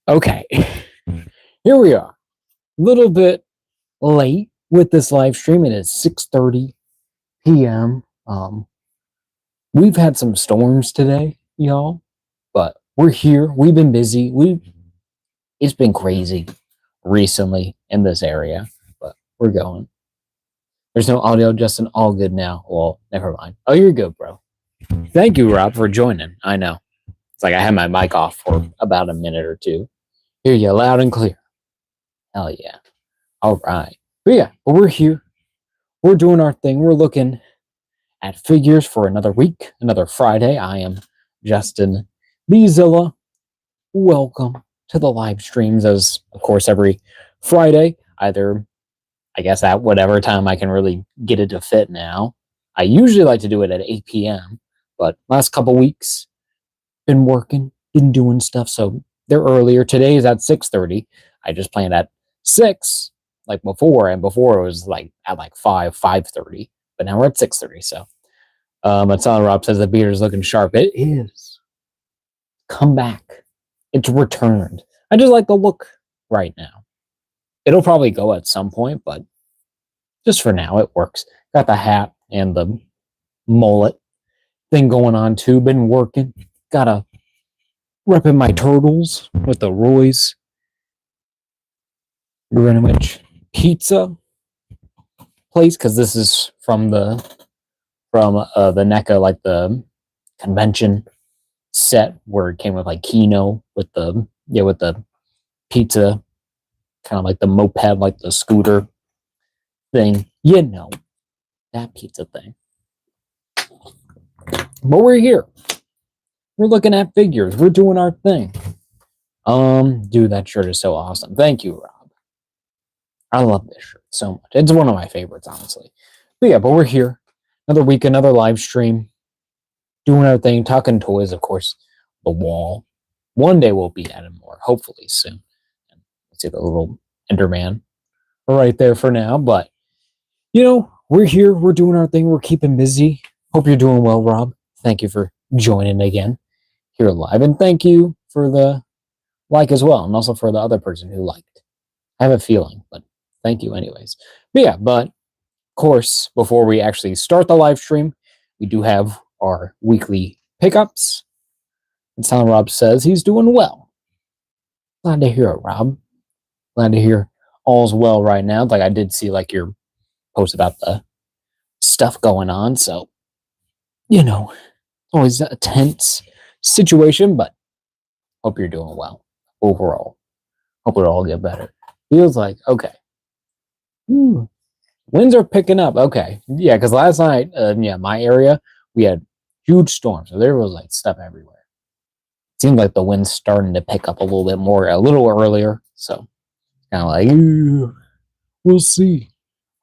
Okay, here we are. A little bit late with this live stream. It is 6:30 p.m. We've had some storms today, y'all, but we're here. We've been busy. It's been crazy recently in this area, but we're going. There's no audio, Justin. All good now. Well, never mind. Oh, you're good, bro. Thank you, Rob, for joining. I know. It's like I had my mic off for about a minute or two. Hear you loud and clear. Hell yeah. All right. But we're here. We're doing our thing. We're looking at figures for another week, another Friday. I am Justin Bezilla. Welcome to the live streams, as of course every Friday, either I guess at whatever time I can really get it to fit now. I usually like to do it at 8 p.m., but last couple weeks, been working, been doing stuff, so they're earlier. Today is at 6:30. I just planned at 6, like before, and before it was like at like 5:30, but now we're at 6:30, so. Matson Rob says the beard is looking sharp. It is. Come back. It's returned. I just like the look right now. It'll probably go at some point, but just for now, it works. Got the hat and the mullet thing going on too. Been working. Gotta repping my turtles with the Roy's Greenwich pizza place, because this is from the NECA, like the convention set where it came with like Kino with the pizza, kind of like the moped, like the scooter thing, that pizza thing. But we're here. We're looking at figures. We're doing our thing. Dude, that shirt is so awesome. Thank you, Rob. I love this shirt so much. It's one of my favorites, honestly. But we're here. Another week, another live stream. Doing our thing, talking toys, of course. The wall. One day we'll be adding more, hopefully soon. See the little Enderman right there for now. But, we're here. We're doing our thing. We're keeping busy. Hope you're doing well, Rob. Thank you for joining again here live. And thank you for the like as well. And also for the other person who liked. I have a feeling, but thank you anyways. But of course, before we actually start the live stream, we do have our weekly pickups. And Silent Rob says he's doing well. Glad to hear it, Rob. Glad to hear all's well right now. Like I did see like your post about the stuff going on. So, always a tense situation, but hope you're doing well overall. Hope it'll all get better. Feels like, okay. Winds are picking up. Okay. Yeah, because last night, my area, we had huge storms. So there was like stuff everywhere. It seemed like the wind's starting to pick up a little bit more, a little earlier. So kind of like, we'll see.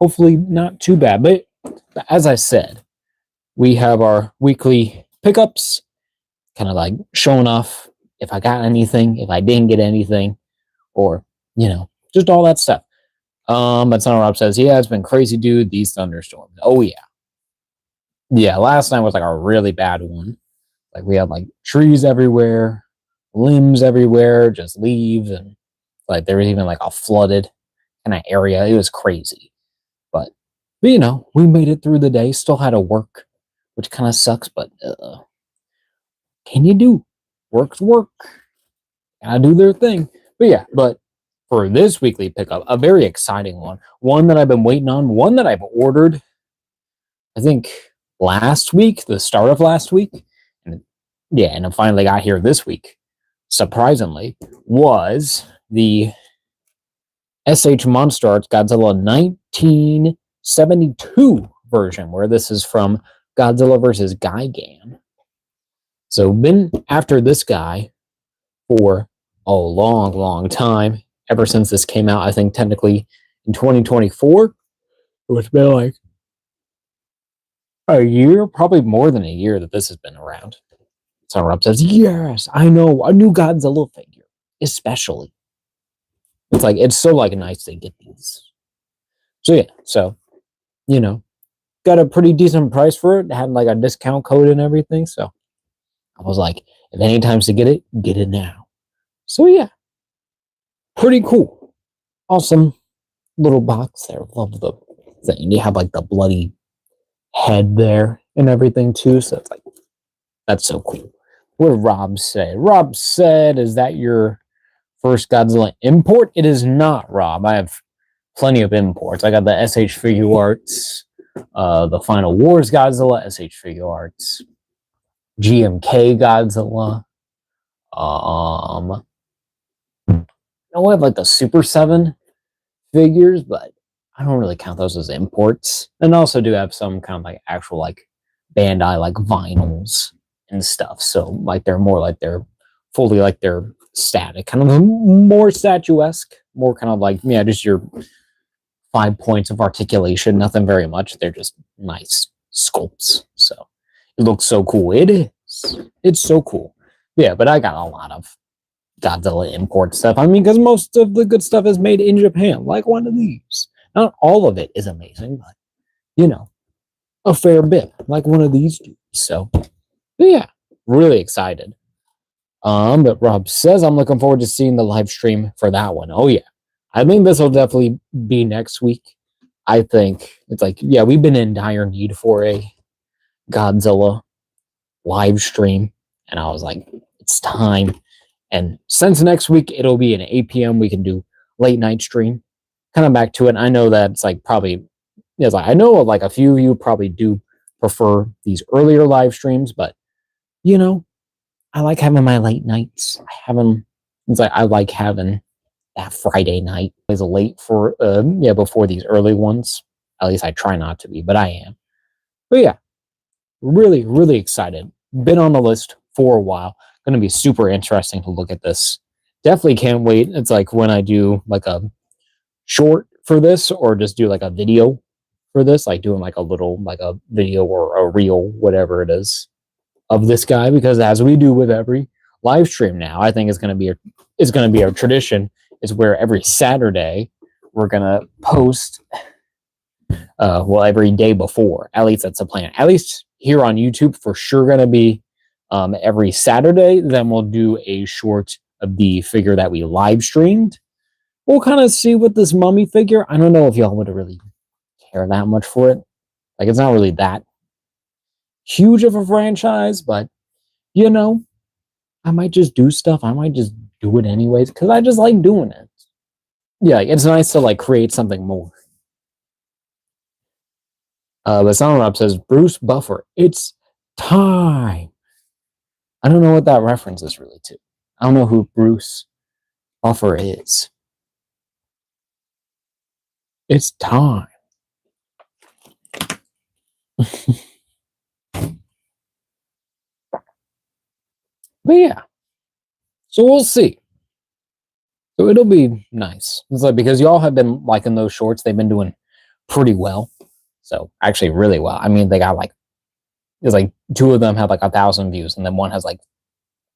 Hopefully not too bad. But as I said, we have our weekly pickups, kind of like showing off if I got anything, if I didn't get anything, or, just all that stuff. But Son Rob says, yeah, it's been crazy, dude, these thunderstorms. Oh, yeah. Yeah, last night was like a really bad one. Like we had like trees everywhere, limbs everywhere, just leaves, and like there was even like a flooded kind of area. It was crazy. But we made it through the day, still had to work, which kind of sucks, but can you do? Work's work. Gotta do their thing. But for this weekly pickup, a very exciting one that I've been waiting on, one that I've ordered, I think last week, the start of last week, and I finally got here this week, surprisingly, was the SH Monster Arts Godzilla 1972 version, where this is from Godzilla vs. Gigan. So been after this guy for a long, long time, ever since this came out. I think technically in 2024, it's been like a year, probably more than a year that this has been around. So Rob says, yes, I know, a new Godzilla figure, especially. It's like, it's so like nice to get these. So got a pretty decent price for it. Had like a discount code and everything. So I was like, if any time's to get it now. So pretty cool. Awesome little box there. Love the thing. You have like the bloody head there and everything too. So it's like, that's so cool. What did Rob say? Rob said, is that your first Godzilla import? It is not, Rob. I have plenty of imports. I got the SH Figure Arts, the Final Wars Godzilla, SH Figure Arts, GMK Godzilla. I have like the Super 7 figures, but I don't really count those as imports. And I also do have some kind of like actual like Bandai like vinyls and stuff. So like they're more like they're fully like they're static, kind of more statuesque, more kind of like, yeah, just your 5 points of articulation, nothing very much. They're just nice sculpts. So it looks so cool. It is. It's so cool. Yeah, but I got a lot of Godzilla import stuff. I mean, because most of the good stuff is made in Japan, like one of these. Not all of it is amazing, but you know, a fair bit, like one of these dudes. So yeah, really excited. But Rob says I'm looking forward to seeing the live stream for that one. Oh yeah. I think this will definitely be next week. I think it's like, yeah, we've been in dire need for a Godzilla live stream. And I was like, it's time. And since next week it'll be an 8 p.m., we can do late night stream. Kind of back to it. I know that it's like probably, it's like I know like a few of you probably do prefer these earlier live streams, but you know, I like having my late nights. It's like I like having that Friday night is late for before these early ones. At least I try not to be, but I am. But yeah, really, really excited. Been on the list for a while. Going to be super interesting to look at this. Definitely can't wait. It's like when I do like a short for this or just do like a video for this, like doing like a little like a video or a reel, whatever it is, of this guy, because as we do with every live stream now, I think it's going to be a tradition, is where every Saturday we're going to post every day before. At least that's the plan. At least here on YouTube for sure going to be every Saturday. Then we'll do a short of the figure that we live streamed. We'll kind of see with this mummy figure. I don't know if y'all would really care that much for it. Like, it's not really that huge of a franchise, but you know, I might just do stuff. I might just do it anyways because I just like doing it. Yeah, it's nice to like create something more. But Sound Rob says Bruce Buffer. It's time. I don't know what that reference is really to. I don't know who Bruce Buffer is. It's time. But yeah, so we'll see. So it'll be nice. It's like because y'all have been liking those shorts. They've been doing pretty well. So actually, really well. I mean, they got like, it's like 2 of them have like 1,000 views, and then one has like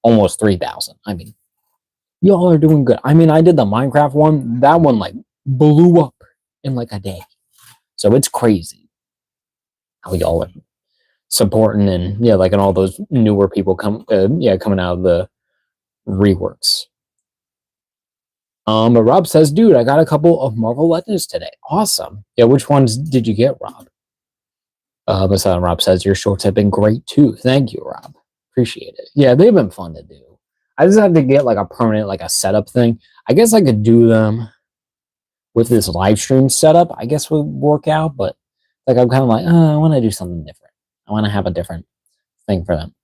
almost 3,000. I mean, y'all are doing good. I mean, I did the Minecraft one. That one like blew up in like a day. So it's crazy how y'all are supporting and like and all those newer people coming out of the reworks. But Rob says, dude, I got a couple of Marvel Legends today. Awesome. Yeah, which ones did you get, Rob? But Rob says your shorts have been great too. Thank you, Rob. Appreciate it. Yeah, they've been fun to do. I just have to get like a permanent like a setup thing. I guess I could do them with this live stream setup. I guess would work out, but like I'm kind of like, I want to do something different. I want to have a different thing for them.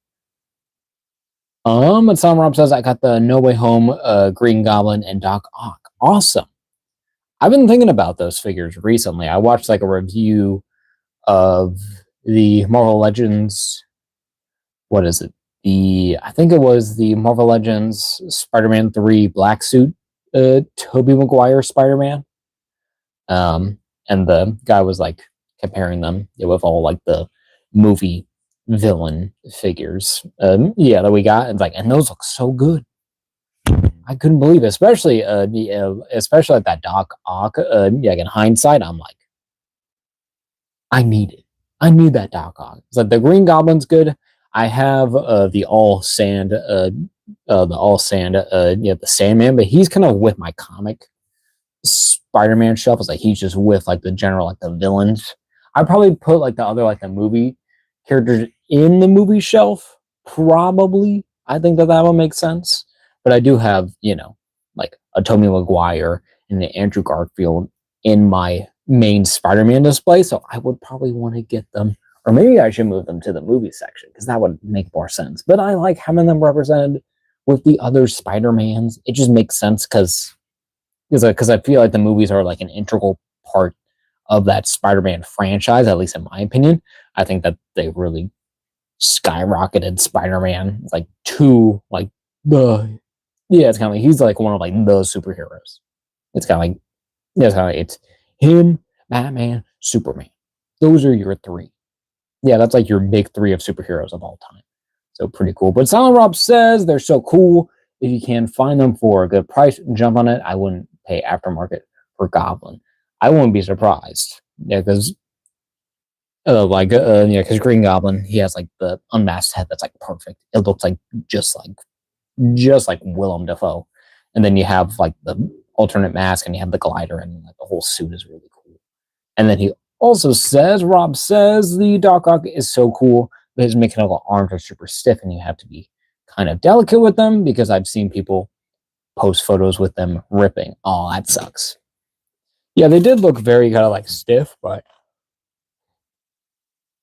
But Rob says I got the No Way Home, Green Goblin, and Doc Ock. Awesome. I've been thinking about those figures recently. I watched like a review of the Marvel Legends. What is it? I think it was the Marvel Legends Spider-Man 3 Black Suit, Tobey Maguire Spider-Man. And the guy was like comparing them with all like the movie villain figures that we got, and those look so good. I couldn't believe it, especially especially like that Doc Ock. In hindsight, I'm like, I need it. I need that Doc Ock. It's like the Green Goblin's good. I have the all sand the all sand, the Sandman, but he's kind of with my comic Spider-Man shelf. It's like he's just with like the general, like the villains. I'd probably put like the other, like the movie characters in the movie shelf. Probably, I think that would make sense. But I do have, like a Tobey Maguire and the Andrew Garfield in my main Spider-Man display, so I would probably want to get them, or maybe I should move them to the movie section because that would make more sense. But I like having them represented with the other Spider-Mans. It just makes sense because I feel like the movies are like an integral part of that Spider-Man franchise, at least in my opinion. I think that they really skyrocketed Spider-Man like to like the it's kind of like he's like one of like the superheroes. It's kind of like it's him, Batman, Superman. Those are your three. Yeah, that's like your big three of superheroes of all time. So pretty cool. But Silent Rob says they're so cool. If you can find them for a good price, jump on it. I wouldn't pay aftermarket for Goblin. I wouldn't be surprised. Yeah, because because Green Goblin, he has like the unmasked head that's like perfect. It looks like just like Willem Dafoe. And then you have like the alternate mask and you have the glider and like the whole suit is really cool. And then he also says, Rob says, the Doc Ock is so cool, but his mechanical arms are super stiff and you have to be kind of delicate with them because I've seen people post photos with them ripping. Oh, that sucks. Yeah, they did look very kind of like stiff, but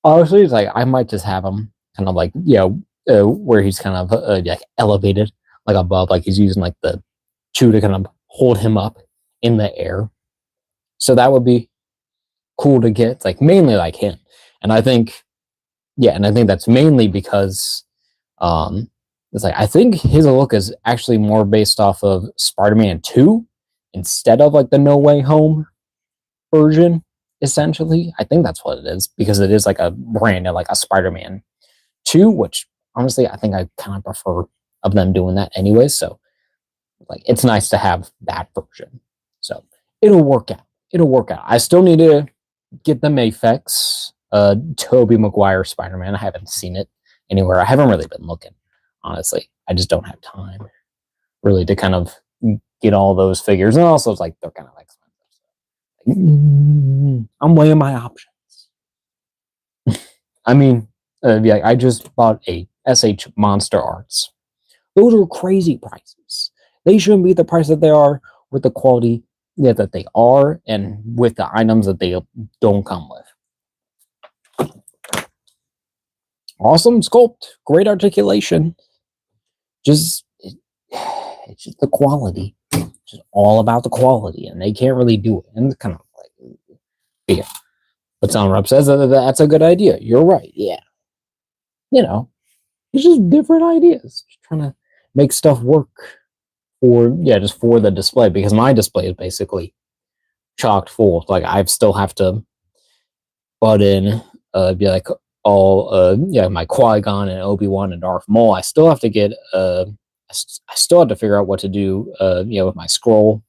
honestly, it's like I might just have him kind of like, where he's kind of like elevated, like above, like he's using like the chew to kind of hold him up in the air. So that would be cool to get, like mainly like him. And I think that's mainly because it's like I think his look is actually more based off of Spider-Man 2 instead of like the No Way Home version, essentially. I think that's what it is, because it is like a brand of like a Spider-Man 2, which honestly I think I kind of prefer of them doing that anyway. So like it's nice to have that version. So it'll work out. I still need to get the Mayfex Tobey Maguire Spider-Man. I haven't seen it anywhere. I haven't really been looking, honestly. I just don't have time really to kind of get all those figures. And also it's like they're kind of expensive. So I'm weighing my options. I mean, I just bought a SH Monster Arts. Those are crazy prices. They shouldn't be the price that they are with the quality that they are and with the items that they don't come with. Awesome sculpt, great articulation. It's just the quality. Just all about the quality, and they can't really do it. And it's kind of like, yeah. But Silent Rob says that's a good idea. You're right. Yeah. It's just different ideas. Just trying to make stuff work just for the display, because my display is basically chocked full. Like I still have to butt in be like all my Qui-Gon and Obi-Wan and Darth Maul. I still have to get I still have to figure out what to do with my scroll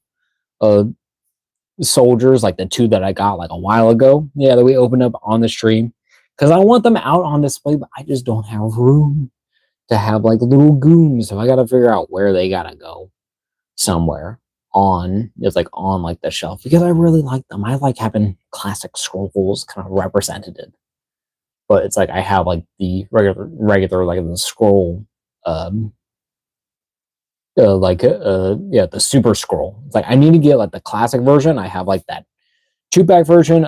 soldiers, like the two that I got like a while ago. Yeah, that we opened up on the stream. Because I want them out on display, but I just don't have room to have like little goons. So I gotta figure out where they gotta go somewhere on the shelf, because I really like them. I like having classic scrolls kind of represented, but it's like I have like the regular like the scroll the super scroll. It's like I need to get like the classic version. I have like that 2-pack version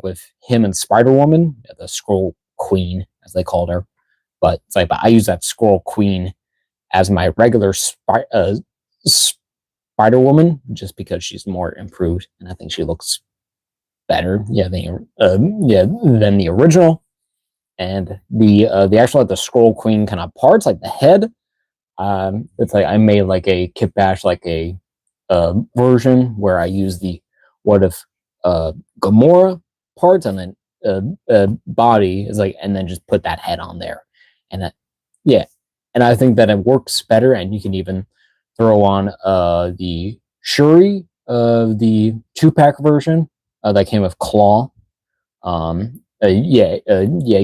with him and Spider-Woman, the Scroll Queen as they called her. But it's like, I use that Scroll Queen as my regular Spider-Woman just because she's more improved and I think she looks better than the original. And the actual like the Scroll Queen kind of parts, like the head, it's like I made like a Kit Bash like a version where I use the What If Gamora parts, and then body is like, and then just put that head on there, and and I think that it works better. And you can even throw on the Shuri of the 2-pack version that came with Claw. You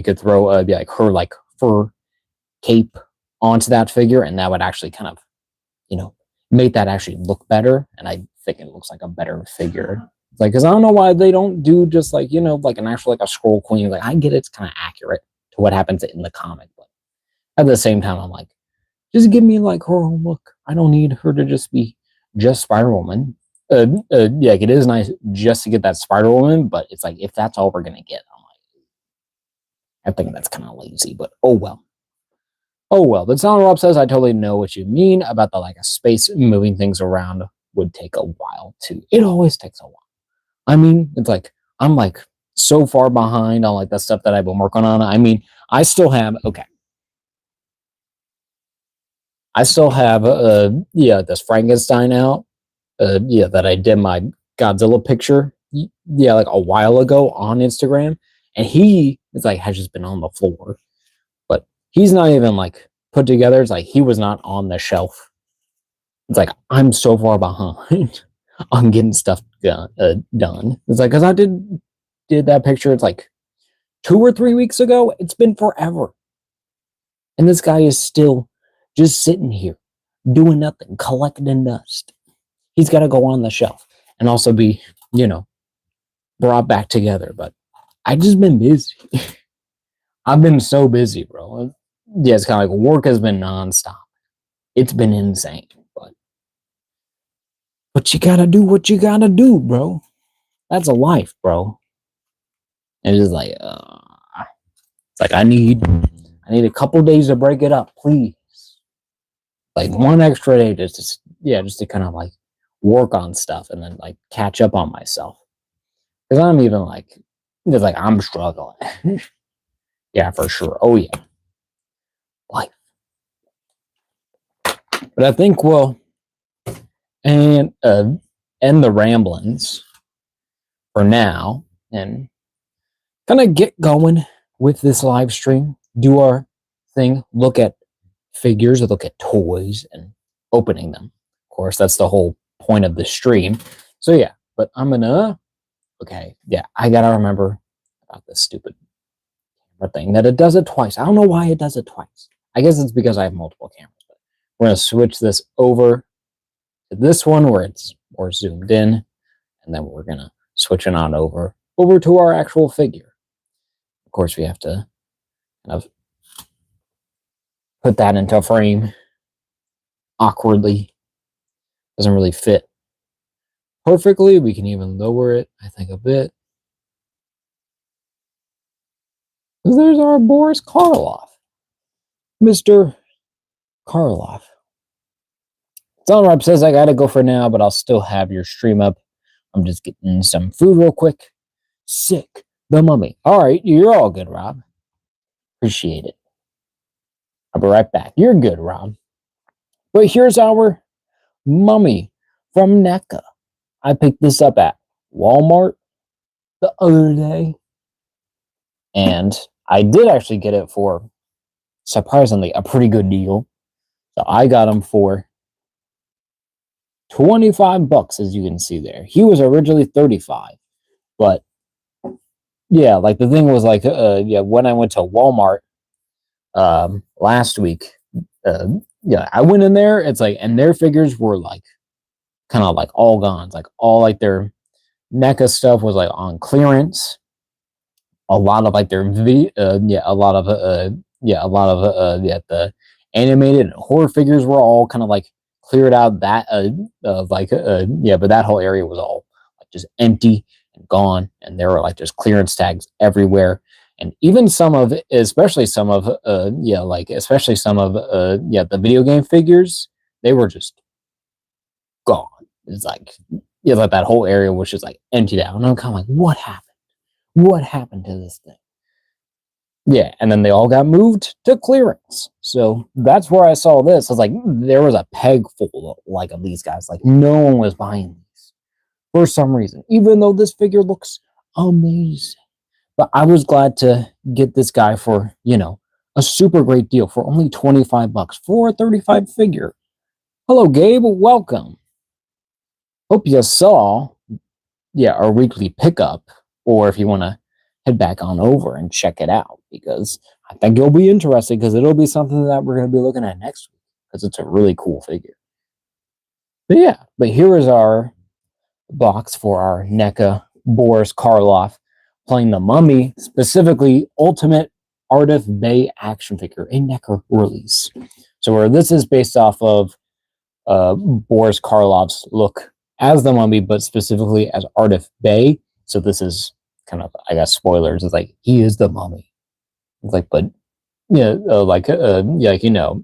could throw like her like fur cape onto that figure, and that would actually kind of, make that actually look better. And I think it looks like a better figure. Like, because I don't know why they don't do just like, like an actual, like a scroll queen. Like, I get it's kind of accurate to what happens in the comic, but at the same time, I'm like, just give me like her own look. I don't need her to just be just Spider Woman. Yeah, like, it is nice just to get that Spider Woman, but it's like, if that's all we're gonna get, I'm like, I think that's kind of lazy. But oh well. Oh well. But Sound Rob says, I totally know what you mean about the like a space moving things around would take a while too. It always takes a while. I mean, it's like I'm like so far behind on like the stuff that I've been working on. I mean, I still have this Frankenstein out. That I did my Godzilla picture. Yeah, like a while ago on Instagram, and he is like has just been on the floor, but he's not even like put together. It's like he was not on the shelf. It's like I'm so far behind on getting stuff done. It's like because I did that picture. It's like 2 or 3 weeks ago. It's been forever, and this guy is still just sitting here doing nothing, collecting dust. He's got to go on the shelf and also be, brought back together. But I just been busy. I've been so busy, bro. Yeah, it's kind of like work has been nonstop. It's been insane, but you gotta do what you gotta do, bro. That's a life, bro. And it's like, it's like I need a couple days to break it up, please. Like one extra day, just to kind of like work on stuff and then like catch up on myself. Because I'm even like, it's like I'm struggling. Yeah, for sure. Oh yeah, life. But I think we'll end the ramblings for now and kind of get going with this live stream. Do our thing. Look at figures, look at toys, and opening them. Of course, that's the whole point of the stream. So yeah, but I'm gonna. Okay, yeah, I gotta remember about this stupid thing that it does it twice. I don't know why it does it twice. I guess it's because I have multiple cameras. But we're gonna switch this over to this one where it's more zoomed in, and then we're gonna switch it on over to our actual figure. Of course, we have to kind of put that into a frame awkwardly. Doesn't really fit perfectly. We can even lower it, I think, a bit. There's our Boris Karloff. Mr. Karloff. Rob says I gotta go for now, but I'll still have your stream up. I'm just getting some food real quick. Sick. The Mummy. All right, you're all good, Rob. Appreciate it. I'll be right back. You're good, Rob. But here's our Mummy from NECA. I picked this up at Walmart the other day. And I did actually get it for, surprisingly, a pretty good deal. So I got him for $25, as you can see there. He was originally 35, but yeah, like the thing was like, when I went to Walmart last week, I went in there. It's like, and their figures were like, kind of like all gone. It's like all like their NECA stuff was like on clearance. A lot of like their the animated and horror figures were all kind of like cleared out. That but that whole area was all like just empty and gone, and there were like just clearance tags everywhere. And even some of, especially some of the video game figures, they were just gone. It's like, like that whole area was just like emptied out. And I'm kind of like, what happened? What happened to this thing? Yeah, and then they all got moved to clearance. So that's where I saw this. I was like, there was a peg full of these guys. Like no one was buying these for some reason, even though this figure looks amazing. But I was glad to get this guy for, a super great deal for only $25 for a 35 figure. Hello, Gabe. Welcome. Hope you saw, our weekly pickup, or if you want to head back on over and check it out, because I think it'll be interesting because it'll be something that we're going to be looking at next week because it's a really cool figure. But yeah, but here is our box for our NECA Boris Karloff playing the Mummy, specifically Ultimate Ardath Bay action figure, a NECA release. So where this is based off of Boris Karloff's look as the Mummy, but specifically as Ardath Bay. So this is kind of, I guess, spoilers. It's like he is the Mummy. It's like, but yeah, like you know,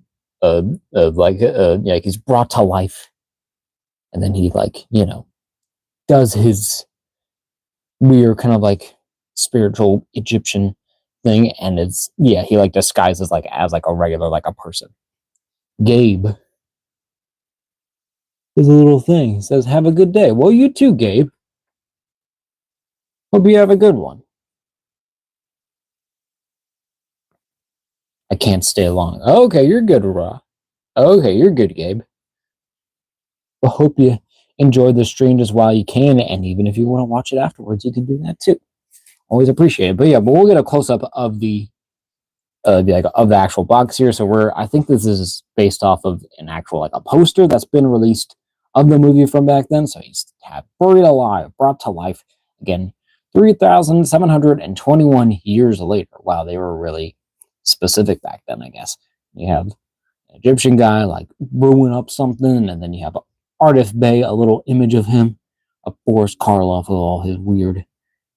he's brought to life, and then he does his weird kind of like spiritual Egyptian thing, and it's he like disguises like as like a regular like a person. Gabe is a little thing. He says, "Have a good day." Well, you too, Gabe. Hope you have a good one. I can't stay long. Okay, you're good, Ra. Okay, you're good, Gabe. Well, hope you enjoy the stream just while you can, and even if you want to watch it afterwards, you can do that too. Always appreciate it. But yeah, but we'll get a close up of the of the actual box here. So I think this is based off of an actual like a poster that's been released of the movie from back then. So he's buried alive, brought to life again, 3,721 years later. Wow, they were really specific back then, I guess. You have an Egyptian guy like brewing up something, and then you have Ardath Bay, a little image of him, of Boris Karloff with all his weird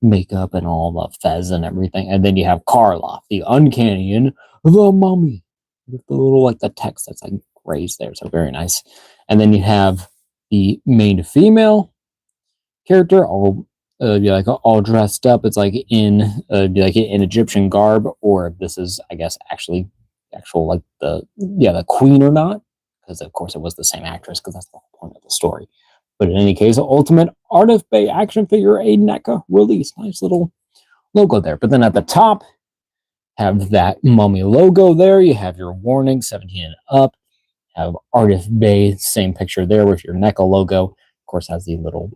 makeup and all the fez and everything, and then you have Karloff, the uncanny and the Mummy, with the little like the text that's like raised there, so very nice. And then you have the main female character, all all dressed up. It's like in in Egyptian garb, or if this is, I guess, actual like the queen or not, because of course it was the same actress, because that's the whole point of the story. But in any case, Ultimate Ardath Bay action figure, a NECA release. Nice little logo there. But then at the top, have that Mummy logo there. You have your warning, 17 and up. Have Ardath Bay, same picture there with your NECA logo. Of course, has the little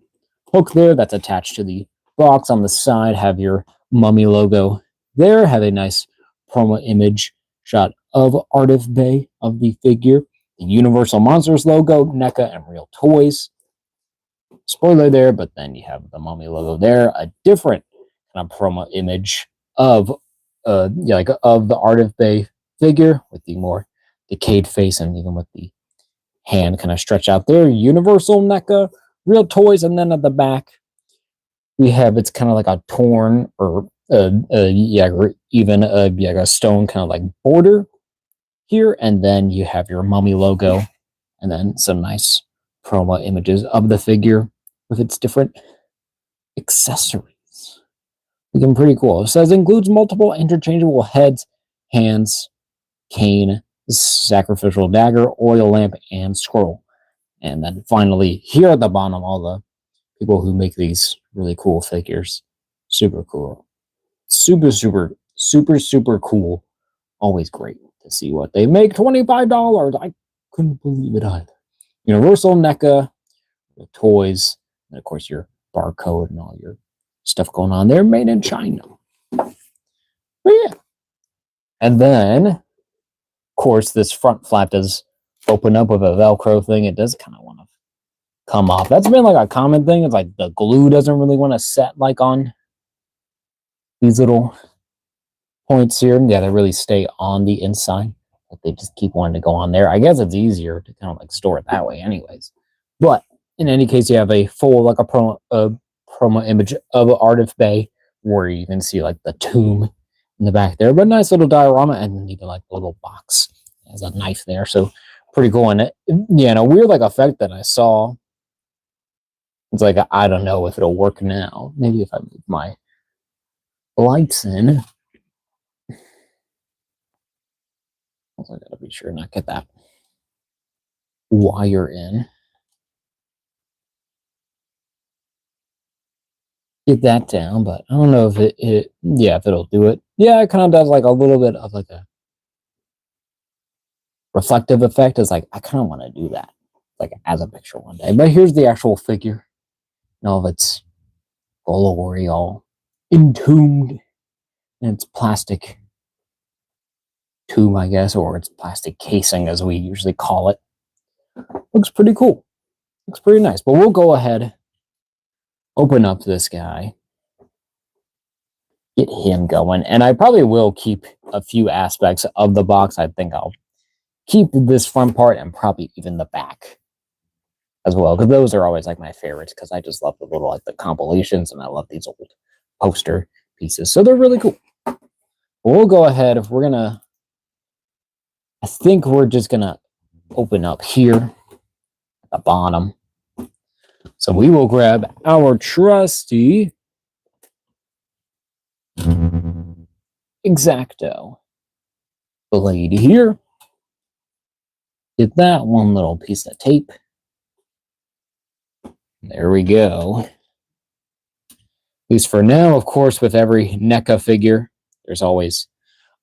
hook there that's attached to the box on the side. Have your Mummy logo there. Have a nice promo image shot of Ardath Bay, of the figure. The Universal Monsters logo, NECA, and Real Toys. Spoiler there, but then you have the Mummy logo there, a different kind of promo image of of the Ardath Bay figure with the more decayed face, and even with the hand kind of stretched out there. Universal NECA, Real Toys, and then at the back we have, it's kind of like a torn or even a stone kind of like border here, and then you have your Mummy logo, and then some nice promo images of the figure with its different accessories. Looking pretty cool. It says includes multiple interchangeable heads, hands, cane, sacrificial dagger, oil lamp, and scroll. And then finally, here at the bottom, all the people who make these really cool figures. Super cool. Super cool. Always great to see what they make. $25. I couldn't believe it either. Universal NECA, the toys, and of course your barcode and all your stuff going on there, made in China. But yeah. And then, of course, this front flap does open up with a Velcro thing. It does kind of want to come off. That's been like a common thing. It's like the glue doesn't really want to set like on these little points here. Yeah, they really stay on the inside, but they just keep wanting to go on there. I guess it's easier to kind of like store it that way anyways. But in any case, you have a full like a promo image of Ardath Bay, where you can see like the tomb in the back there, but nice little diorama, and then even like a little box has a knife there, so pretty cool. And a weird like effect that I saw. It's like, I don't know if it'll work now. Maybe if I move my lights in. I gotta be sure not get that wire in. Get that down, but I don't know if if it'll do it. Yeah, it kind of does like a little bit of like a reflective effect. It's like, I kind of want to do that like as a picture one day. But here's the actual figure. All of its glory, all entombed in its plastic tube, I guess, or it's plastic casing as we usually call it. Looks pretty cool. Looks pretty nice. But we'll go ahead, open up this guy, get him going. And I probably will keep a few aspects of the box. I think I'll keep this front part and probably even the back as well, because those are always like my favorites, because I just love the little like the compilations, and I love these old poster pieces, so they're really cool. We'll go ahead, if we're gonna, I think we're just gonna open up here at the bottom. So we will grab our trusty X-Acto blade here. Get that one little piece of tape. There we go. At least for now, of course, with every NECA figure, there's always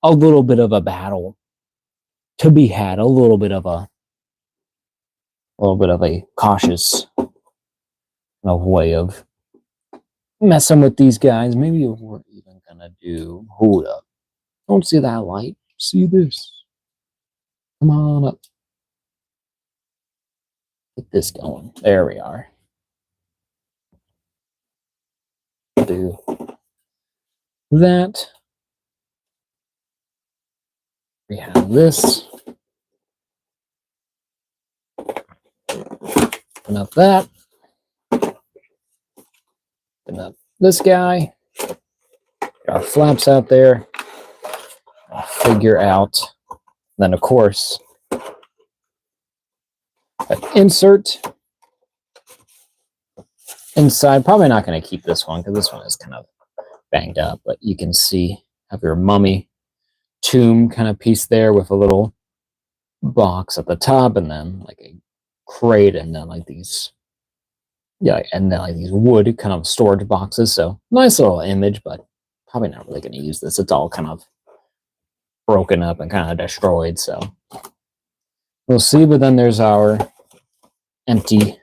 a little bit of a battle to be had, a little bit of a cautious way of messing with these guys. Maybe we're even gonna do, hold up, don't see that light, see this, come on up, get this going. There we are. Do that. We have this. Open up that. Open up this guy. Get our flaps out there. I'll figure out. Then, of course, an insert inside. Probably not going to keep this one because this one is kind of banged up, but you can see, have your mummy tomb kind of piece there with a little box at the top, and then like a crate, and then like these, yeah, and then like these wood kind of storage boxes. So nice little image, but probably not really going to use this. It's all kind of broken up and kind of destroyed, so we'll see. But then there's our empty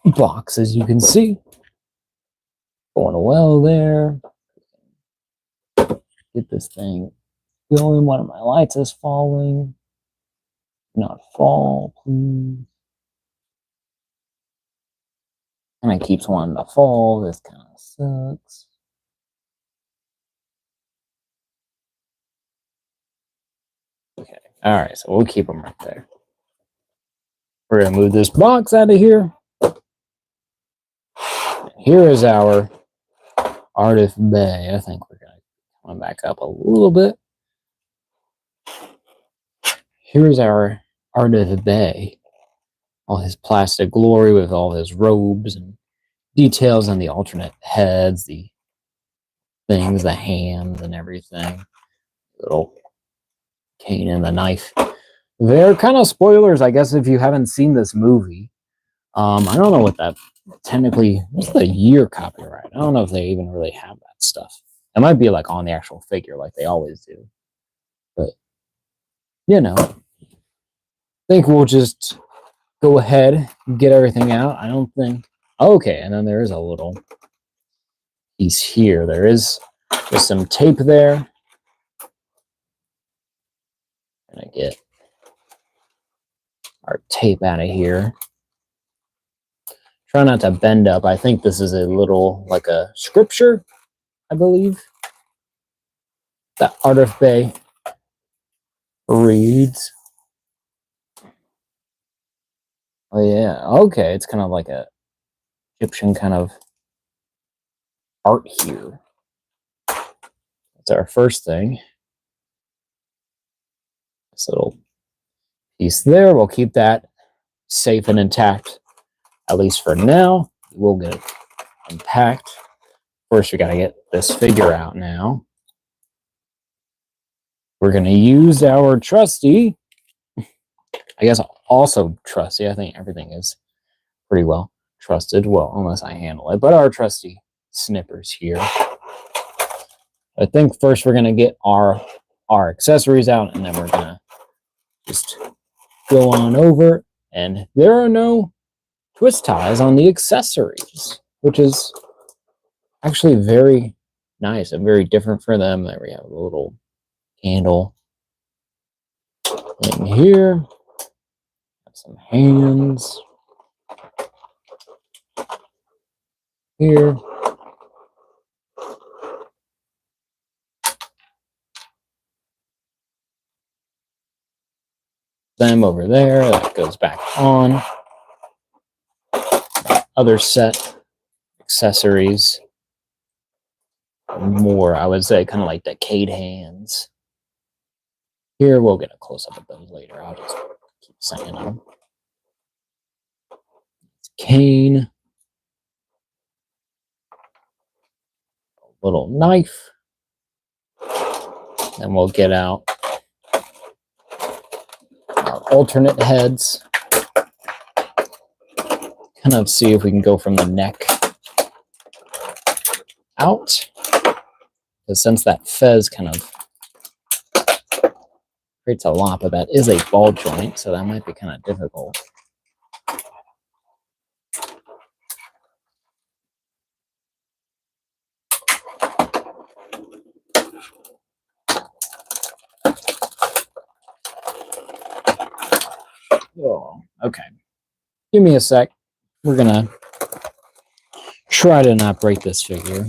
box, as you can see, going well there. Get this thing going. One of my lights is falling. Not fall, please. And it keeps wanting to fall. This kind of sucks. Okay, all right, so we'll keep them right there. We're gonna move this box out of here. Here is our Ardath Bay. I think we're gonna come back up a little bit. Here's our Ardath Bay. All his plastic glory with all his robes and details on the alternate heads, the things, the hands and everything. Little cane and the knife. They're kind of spoilers, I guess, if you haven't seen this movie. I don't know what that technically, what's the year copyright? I don't know if they even really have that stuff. It might be like on the actual figure like they always do. But, you know, I think we'll just go ahead and get everything out. I don't think, okay, and then there is a little piece here. There is just some tape there. And I get our tape out of here. Try not to bend up. I think this is a little, like a scripture, I believe. That Ardath Bay reads. Oh yeah, okay. It's kind of like a Egyptian kind of art here. That's our first thing. This little piece there. We'll keep that safe and intact, at least for now. We'll get it unpacked. First, we got to get this figure out now. We're going to use our trusty, I guess also trusty. I think everything is pretty well trusted. Well, unless I handle it. But our trusty snippers here. I think first we're going to get our accessories out, and then we're going to just go on over. And there are no twist ties on the accessories, which is actually very nice and very different for them. There we have a little candle in here. Have some hands here. Them over there. That goes back on. Other set accessories. More, I would say, kind of like decayed hands. Here, we'll get a close-up of those later. I'll just keep saying them. Cane. A little knife. And we'll get out our alternate heads. Kind of see if we can go from the neck out. Because since that fez kind of creates a lot, but that is a ball joint, so that might be kind of difficult. Oh, okay. Give me a sec. We're gonna try to not break this figure.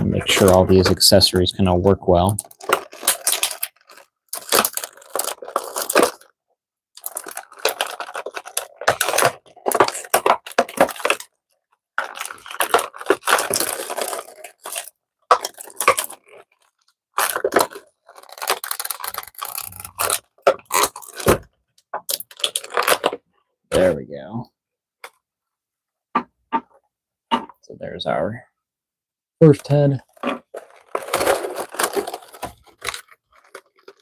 Make sure all these accessories kind of work well. There we go. So there's our first head.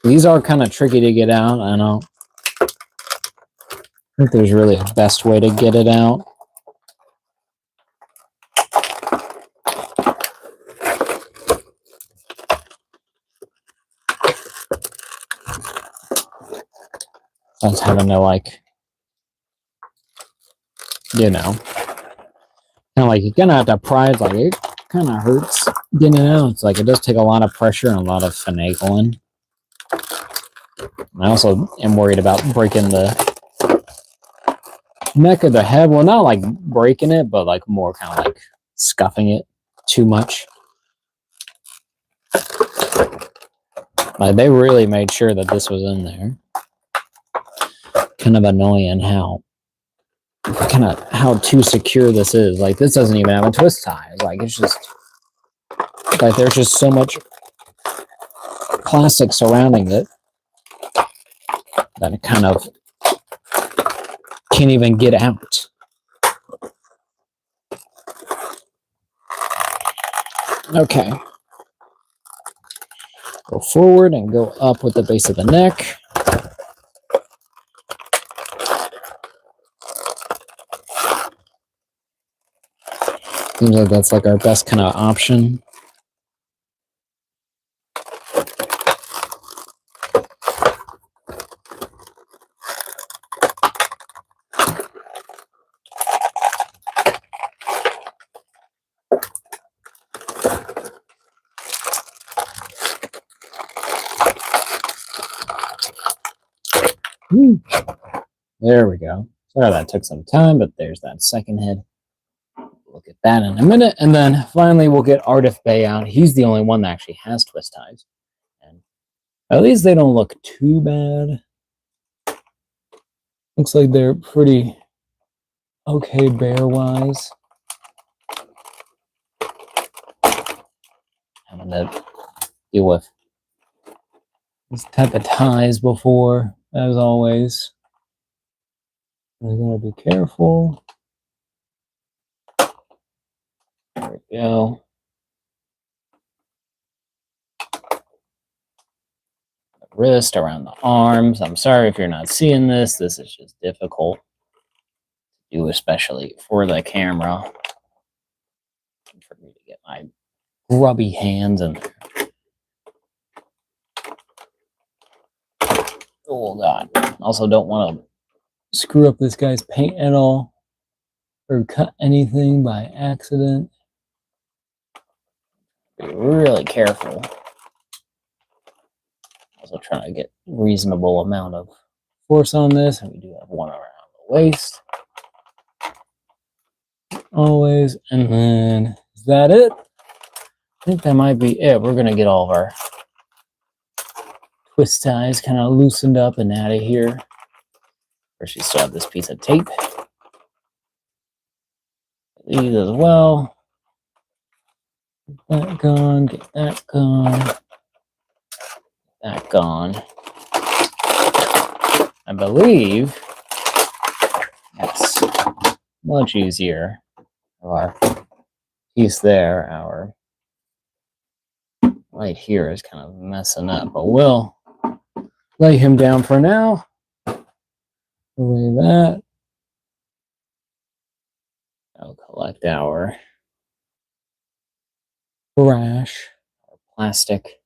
These are kind of tricky to get out. I don't think there's really a best way to get it out. I was having to, like, you know, kind of like you're gonna have to pry it. Like, it kind of hurts getting it out. It's like it does take a lot of pressure and a lot of finagling. I also am worried about breaking the neck of the head. Well, not like breaking it, but like more kind of like scuffing it too much. Like, they really made sure that this was in there. Kind of annoying how too secure this is. Like, this doesn't even have a twist tie. It's like, it's just like there's just so much plastic surrounding it that it kind of can't even get out. Okay. Go forward and go up with the base of the neck. Seems like that's like our best kind of option. There we go. Sorry that took some time, but there's that second head. Look at that in a minute. And then finally we'll get Ardath Bay out. He's the only one that actually has twist ties. And at least they don't look too bad. Looks like they're pretty okay bear-wise. Having to deal with this type of ties before, as always. We're going to be careful. There we go. The wrist around the arms. I'm sorry if you're not seeing this. This is just difficult to do, especially for the camera. And for me to get my grubby hands and... Oh, God. Also don't want to screw up this guy's paint at all or cut anything by accident. Be really careful. Also trying to get reasonable amount of force on this, and we do have one around the waist. Always, and then is that it? I think that might be it. We're gonna get all of our twist ties kind of loosened up and out of here. First, you still have this piece of tape. These as well. Get that gone. Get that gone. That gone. I believe that's much easier. Our piece there, our light here is kind of messing up, but we'll lay him down for now. Lay that. I'll collect our trash, our plastic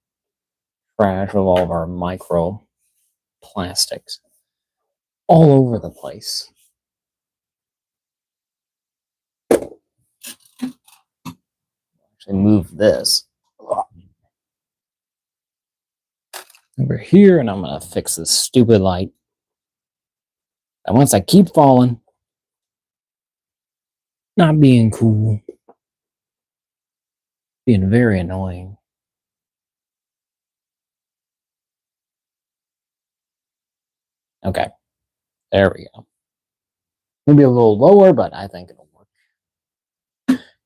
trash of all of our micro plastics all over the place. Actually, move this over here, and I'm gonna fix this stupid light. And once I keep falling, not being cool, being very annoying. Okay, there we go. Maybe a little lower, but I think it'll work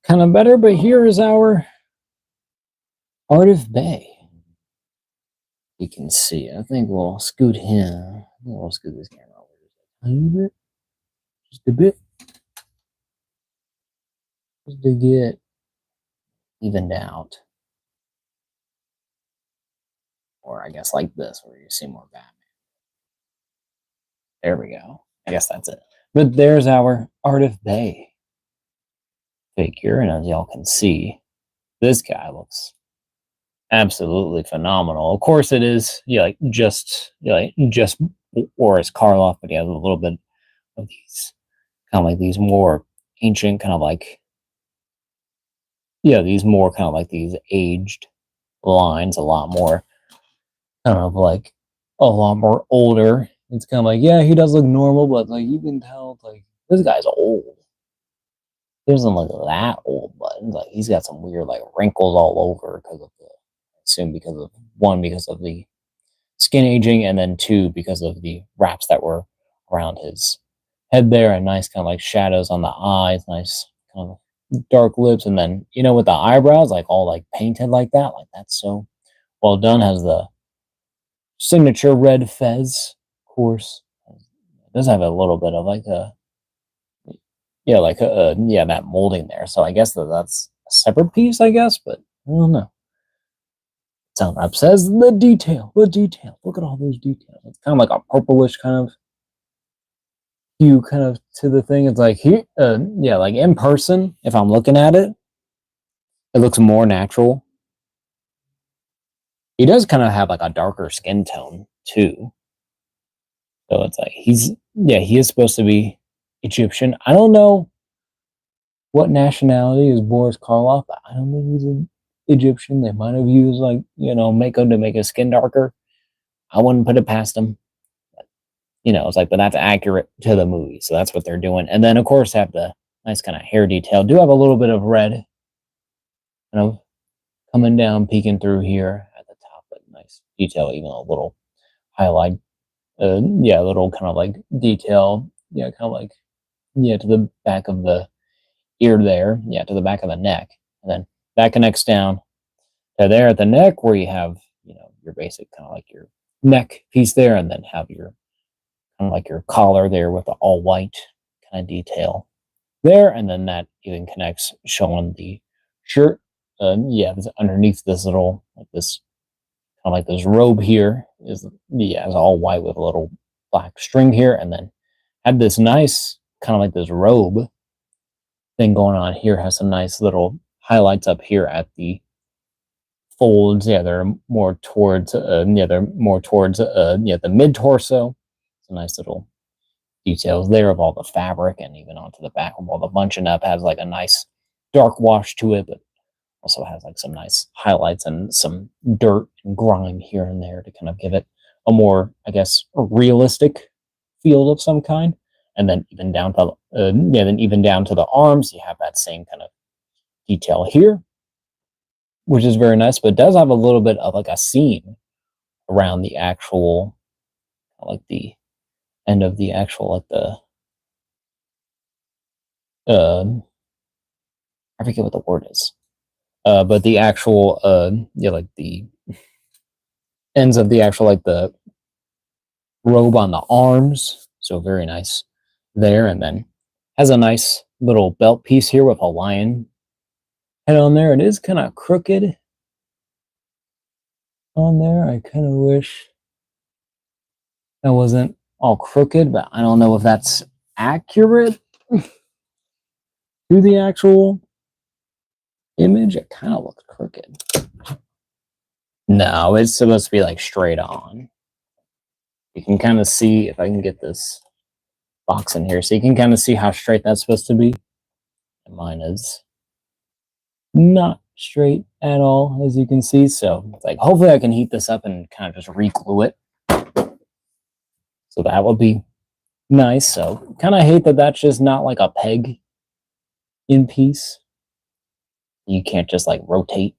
kind of better. But here is our Ardath Bay. You can see. I think we'll scoot him. We'll scoot this camera over a tiny bit, just a bit, just to get evened out. Or I guess like this, where you see more Batman. There we go. I guess that's it. But there's our Ardath Bay figure, and as y'all can see, this guy looks absolutely phenomenal. Of course, it is just Boris Karloff, but he has a little bit of these kind of like these more ancient kind of like these more kind of like these aged lines, a lot more kind of like a lot more older. It's kind of like, yeah, he does look normal, but like you can tell like this guy's old. He doesn't look that old, but like he's got some weird like wrinkles all over because of the, I assume because of one, because of the skin aging, and then two, because of the wraps that were around his head there, and nice kind of like shadows on the eyes, nice kind of dark lips, and then with the eyebrows like all like painted like that, like that's so well done. Has the signature red fez, of course. It does have a little bit of like a that molding there. So I guess that's a separate piece, I guess, but I don't know. Sound Rap says the detail. Look at all those details. It's kind of like a purplish kind of hue kind of to the thing. It's like here, like in person, if I'm looking at it, it looks more natural. He does kind of have like a darker skin tone too. So it's like he is supposed to be Egyptian. I don't know what nationality is Boris Karloff, but I don't think he's an Egyptian. They might have used like, makeup to make his skin darker. I wouldn't put it past him. But, it's like, but that's accurate to the movie. So that's what they're doing. And then of course have the nice kind of hair detail. Do have a little bit of red kind of coming down, peeking through here at the top, but nice detail, even a little highlight. A little kind of like detail. Kind of like, to the back of the ear there. To the back of the neck. And then that connects down to there at the neck, where you have, your basic kind of like your neck piece there, and then have your kind of like your collar there with the all white kind of detail there. And then that even connects, showing the shirt. Underneath this little, like this, kind of like this robe here is all white with a little black string here, and then had this nice kind of like this robe thing going on here. Has some nice little highlights up here at the folds. They're more towards the mid torso. Some nice little details there of all the fabric, and even onto the back of all the bunching up has like a nice dark wash to it, but Also has like some nice highlights and some dirt and grime here and there to kind of give it a more, I guess, a realistic feel of some kind. And then even down to then even down to the arms, you have that same kind of detail here, which is very nice. But it does have a little bit of like a seam around the actual, like the end of the actual, like the I forget what the word is. But the actual yeah, like the ends of the actual, like the robe on the arms. So very nice there. And then has a nice little belt piece here with a lion head on there. It is kind of crooked on there. I kind of wish that wasn't all crooked, but I don't know if that's accurate to the actual image. It kind of looks crooked. No, it's supposed to be like straight on. You can kind of see, if I can get this box in here, so you can kind of see how straight that's supposed to be. And mine is not straight at all, as you can see. So it's like, hopefully I can heat this up and kind of just re-glue it. So that would be nice. So kind of hate that that's just not like a peg in piece. You can't just like rotate.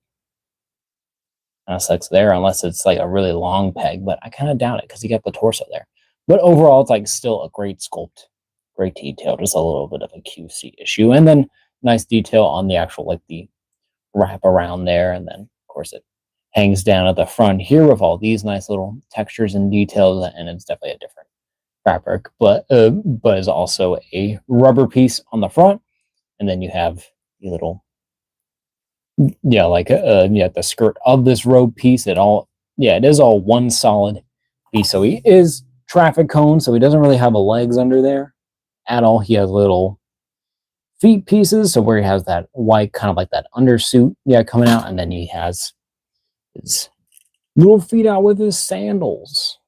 Kind of sucks there, unless it's like a really long peg, but I kind of doubt it because you got the torso there. But overall, it's like still a great sculpt, great detail, just a little bit of a QC issue. And then nice detail on the actual, like the wrap around there. And then of course it hangs down at the front here with all these nice little textures and details. And it's definitely a different fabric, but is also a rubber piece on the front. And then you have the little, yeah, like yeah, the skirt of this robe piece. It is all one solid piece. So he is traffic cone, so he doesn't really have a legs under there at all. He has little feet pieces, so where he has that white kind of like that undersuit, yeah, coming out, and then he has his little feet out with his sandals.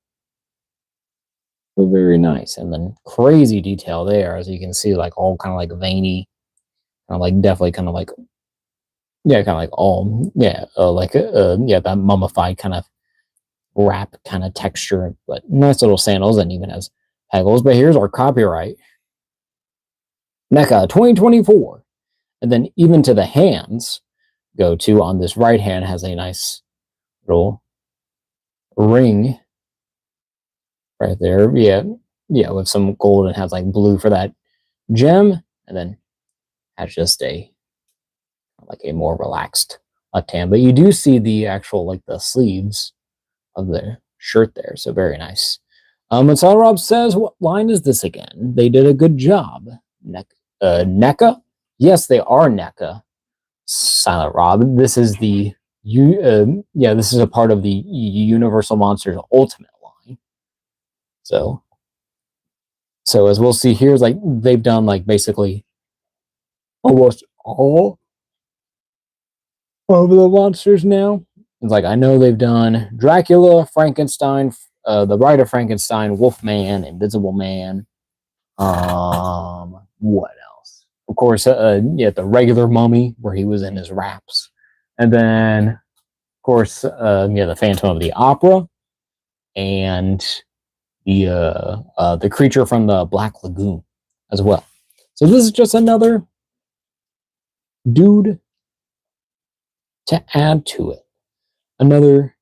So very nice. And then crazy detail there, as you can see, like all kind of like veiny, kind of like definitely kind of like, yeah, kind of like all, yeah, yeah, that mummified kind of wrap kind of texture, but nice little sandals, and even has pegals. But here's our copyright, NECA 2024. And then even to the hands, go to on this right hand has a nice little ring right there. Yeah, with some gold, and has like blue for that gem, and then has just a more relaxed tan. But you do see the actual, like the sleeves of the shirt there, so very nice. And so Rob says, what line is this again? They did a good job. NECA? Yes, they are NECA. Silent Rob. This is the this is a part of the Universal Monsters Ultimate line. So as we'll see here, is like they've done like basically almost all of the monsters now. It's like, I know they've done Dracula, Frankenstein, the Bride of Frankenstein, Wolfman, Invisible Man. What else? Of course, the regular Mummy, where he was in his wraps, and then of course, the Phantom of the Opera, and the creature from the Black Lagoon as well. So this is just another dude to add to it. Another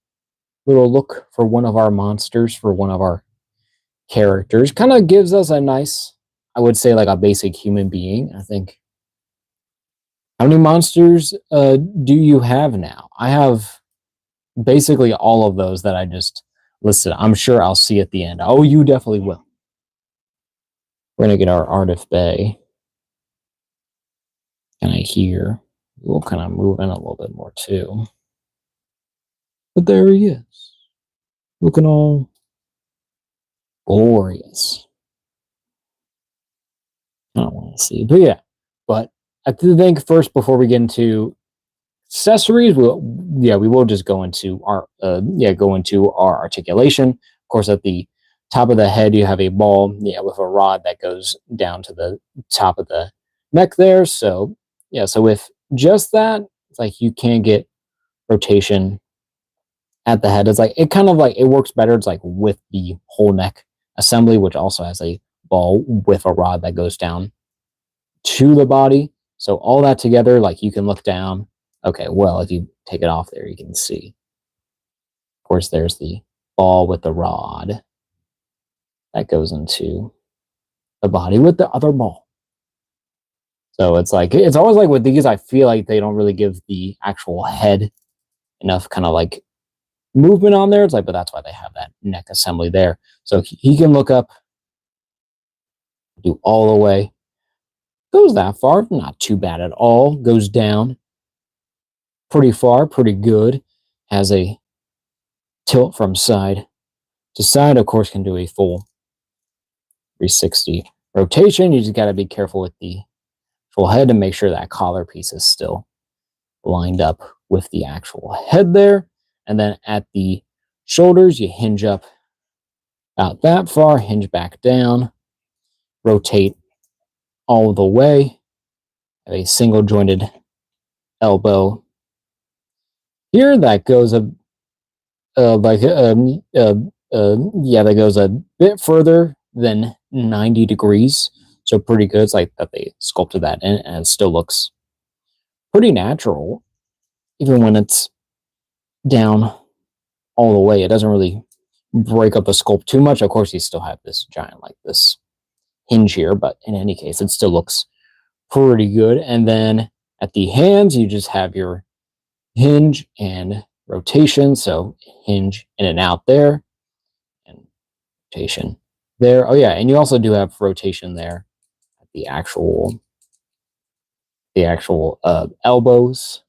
little look for one of our monsters, for one of our characters. Kind of gives us a nice, I would say, like a basic human being. I think. How many monsters do you have now? I have basically all of those that I just listed. I'm sure I'll see at the end. Oh, you definitely will. We're going to get our Ardath Bay kind of here. We'll kind of move in a little bit more too. But there he is. Looking all glorious. I don't want to see. But yeah. But I think first, before we get into accessories, we will just go into our articulation. Of course, at the top of the head, you have a ball, with a rod that goes down to the top of the neck there. So with just that, It's like you can't get rotation at the head. It's like it kind of like it works better. It's like with the whole neck assembly, which also has a ball with a rod that goes down to the body. So all that together, like you can look down. Okay, well, if you take it off there, you can see. Of course, there's the ball with the rod that goes into the body with the other ball. So it's like, it's always like with these, I feel like they don't really give the actual head enough kind of like movement on there. It's like, but that's why they have that neck assembly there. So he can look up, do all the way. Goes that far, not too bad at all. Goes down pretty far, pretty good. Has a tilt from side to side. Of course, can do a full 360 rotation. You just got to be careful with the full head to make sure that collar piece is still lined up with the actual head there. And then at the shoulders, you hinge up about that far, hinge back down, rotate all the way. Have a single jointed elbow here that goes that goes a bit further than 90 degrees. So pretty good. It's like that they sculpted that in, and it still looks pretty natural, even when it's down all the way. It doesn't really break up the sculpt too much. Of course, you still have this giant like this hinge here, but in any case, it still looks pretty good. And then at the hands, you just have your hinge and rotation. So hinge in and out there, and rotation there. Oh yeah, and you also do have rotation there at the actual elbows,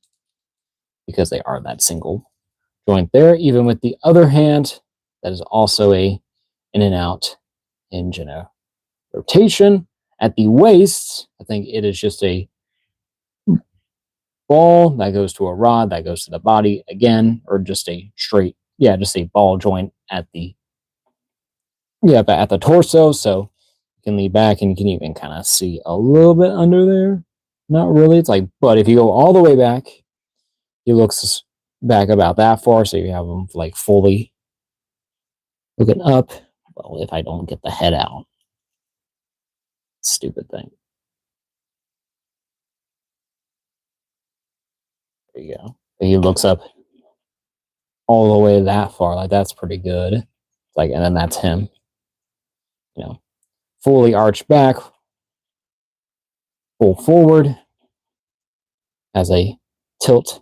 because they are that single joint there. Even with the other hand, that is also a in and out hinge and a rotation. At the waist, I think it is just a ball that goes to a rod that goes to the body again, or just a straight, just a ball joint at the torso. So you can lean back and you can even kind of see a little bit under there. Not really. It's like, but if you go all the way back, he looks back about that far. So you have him like fully looking up. Well, if I don't get the head out, stupid thing. There you go. He looks up all the way that far. Like that's pretty good. Like, and then that's him. Fully arched back, full forward, has a tilt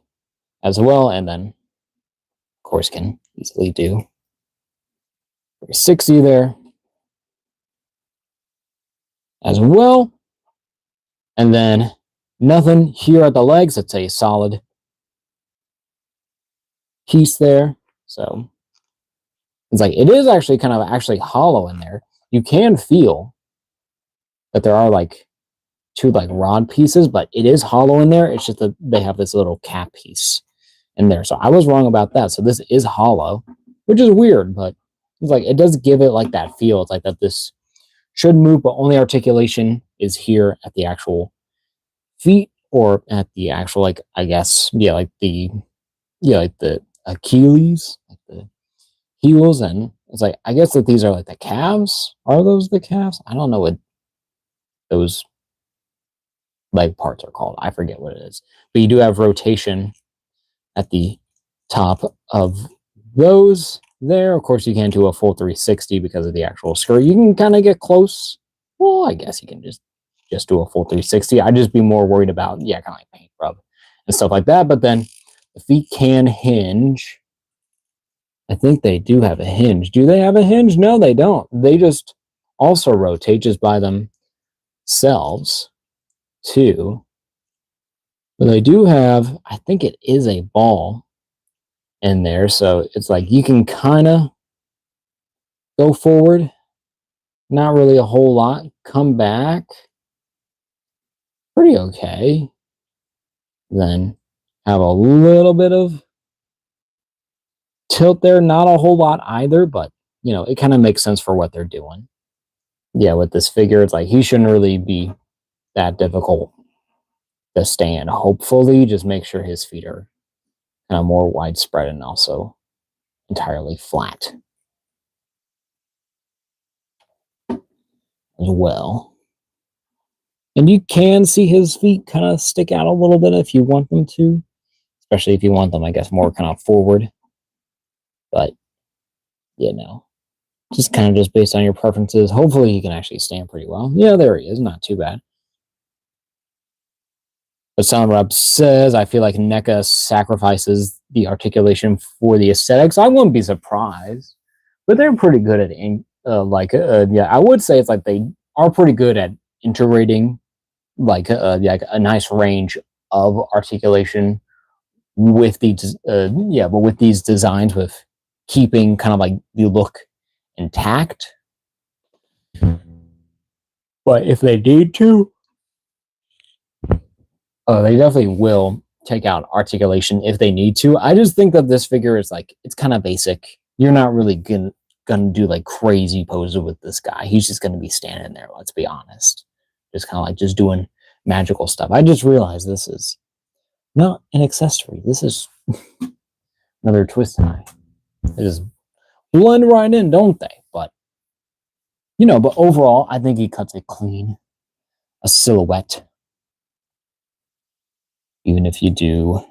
as well, and then of course can easily do 360 there as well. And then nothing here at the legs. It's a solid piece there. So it's like, it is actually kind of hollow in there. You can feel that there are like two like rod pieces, but it is hollow in there. It's just that they have this little cap piece in there. So I was wrong about that. So this is hollow, which is weird, but it's like, it does give it like that feel. It's like that this should move, but only articulation is here at the actual feet, or at the actual, like, I guess, like the Achilles, like the heels. And it's like, I guess that these are like the calves. Are those the calves? I don't know what those leg parts are called. I forget what it is. But you do have rotation at the top of those there. Of course, you can't do a full 360 because of the actual skirt. You can kind of get close. Well, I guess you can just do a full 360. I'd just be more worried about, kind of like paint rub and stuff like that. But then the feet can hinge. I think they do have a hinge. Do they have a hinge? No, they don't. They just also rotate just by themselves too. But they do have, I think it is a ball in there. So it's like you can kind of go forward, not really a whole lot, come back, pretty okay. Then have a little bit of tilt there, not a whole lot either, but it kind of makes sense for what they're doing. Yeah, with this figure, it's like he shouldn't really be that difficult the stand. Hopefully, just make sure his feet are kind of more widespread and also entirely flat as well. And you can see his feet kind of stick out a little bit if you want them to, especially if you want them, I guess, more kind of forward. But, just kind of just based on your preferences. Hopefully he can actually stand pretty well. Yeah, there he is. Not too bad. But Silent Rob says, I feel like NECA sacrifices the articulation for the aesthetics. I wouldn't be surprised, but they're pretty good at I would say it's like they are pretty good at integrating like a nice range of articulation with these but with these designs, with keeping kind of like the look intact. But if they need to, they definitely will take out articulation if they need to. I just think that this figure is like, it's kind of basic. You're not really gonna do like crazy poses with this guy. He's just gonna be standing there, let's be honest. Just kind of like just doing magical stuff. I just realized this is not an accessory. This is another twist tie. They just blend right in, don't they? But but overall, I think he cuts it clean. A silhouette. Even if you do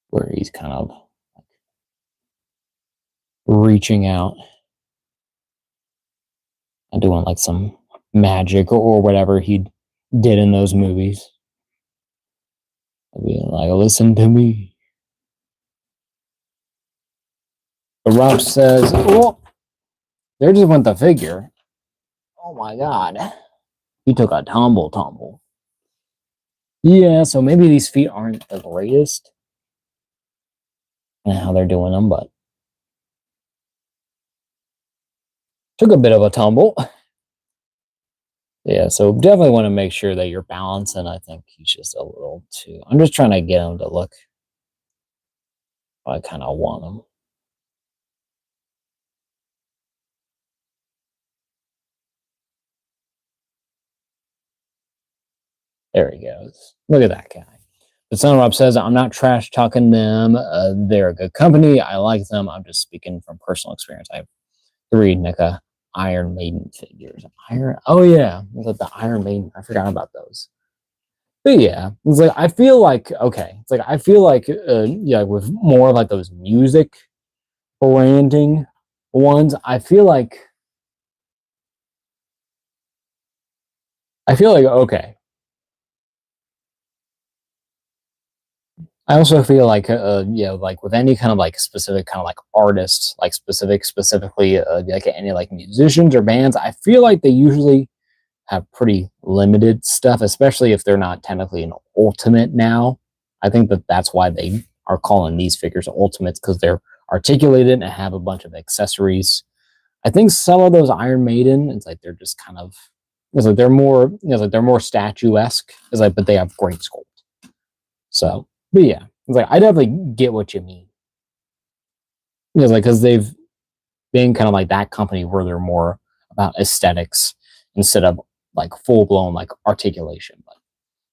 where he's kind of reaching out and doing like some magic or whatever he did in those movies. I'd be like, listen to me. But Rob says, oh, there just went the figure. Oh my God. He took a tumble. Yeah, so maybe these feet aren't the greatest and how they're doing them, but took a bit of a tumble. Yeah, so definitely want to make sure that you're balanced, and I think he's just a little too... I'm just trying to get him to look how I kind of want him. There he goes. Look at that guy. But Son Rob says, I'm not trash talking them. They're a good company. I like them. I'm just speaking from personal experience. I have 3 NECA Iron Maiden figures. Oh yeah, was it the Iron Maiden? I forgot about those. But yeah, it's like I feel like with more like those music branding ones, I feel like okay. I also feel like like with any kind of like specific kind of like artists, like specifically like any like musicians or bands, I feel like they usually have pretty limited stuff, especially if they're not technically an ultimate now. I think that that's why they are calling these figures ultimates, because they're articulated and have a bunch of accessories. I think some of those Iron Maiden, it's like they're just kind of, it's like they're more, like they're more statuesque. It's like, but they have great sculpt. So, but yeah, it's like I definitely get what you mean. It's like because they've been kind of like that company where they're more about aesthetics instead of like full blown like articulation, but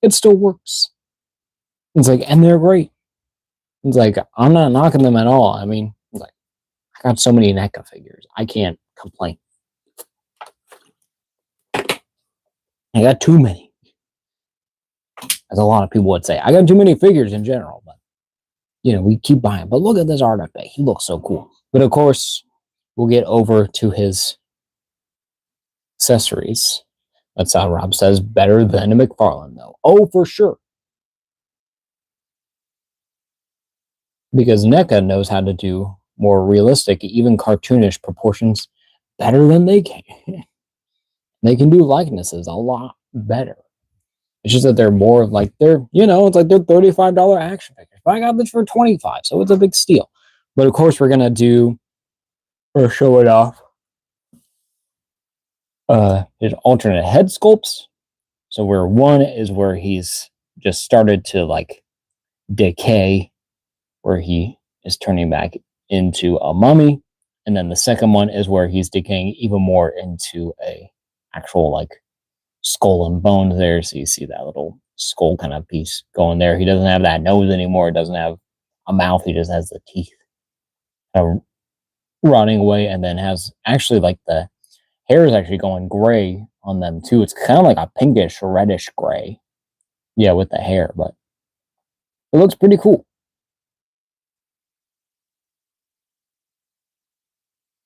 it still works. It's like, and they're great. It's like I'm not knocking them at all. I mean, it's like I got so many NECA figures, I can't complain. I got too many, as a lot of people would say. I got too many figures in general, but we keep buying. But look at this Ardath Bay. He looks so cool. But of course, we'll get over to his accessories. That's how Rob says, better than a McFarlane, though. Oh, for sure. Because NECA knows how to do more realistic, even cartoonish proportions better than they can. They can do likenesses a lot better. It's just that they're more like it's like they're $35 action figures. But I got this for $25, so it's a big steal. But of course, we're gonna show it off. His alternate head sculpts. So where one is where he's just started to like decay, where he is turning back into a mummy, and then the second one is where he's decaying even more into a actual like skull and bones there. So you see that little skull kind of piece going there. He doesn't have that nose anymore. He doesn't have a mouth. He just has the teeth rotting away, and then has actually like the hair is actually going gray on them too. It's kind of like a pinkish, reddish gray. Yeah, with the hair, but it looks pretty cool.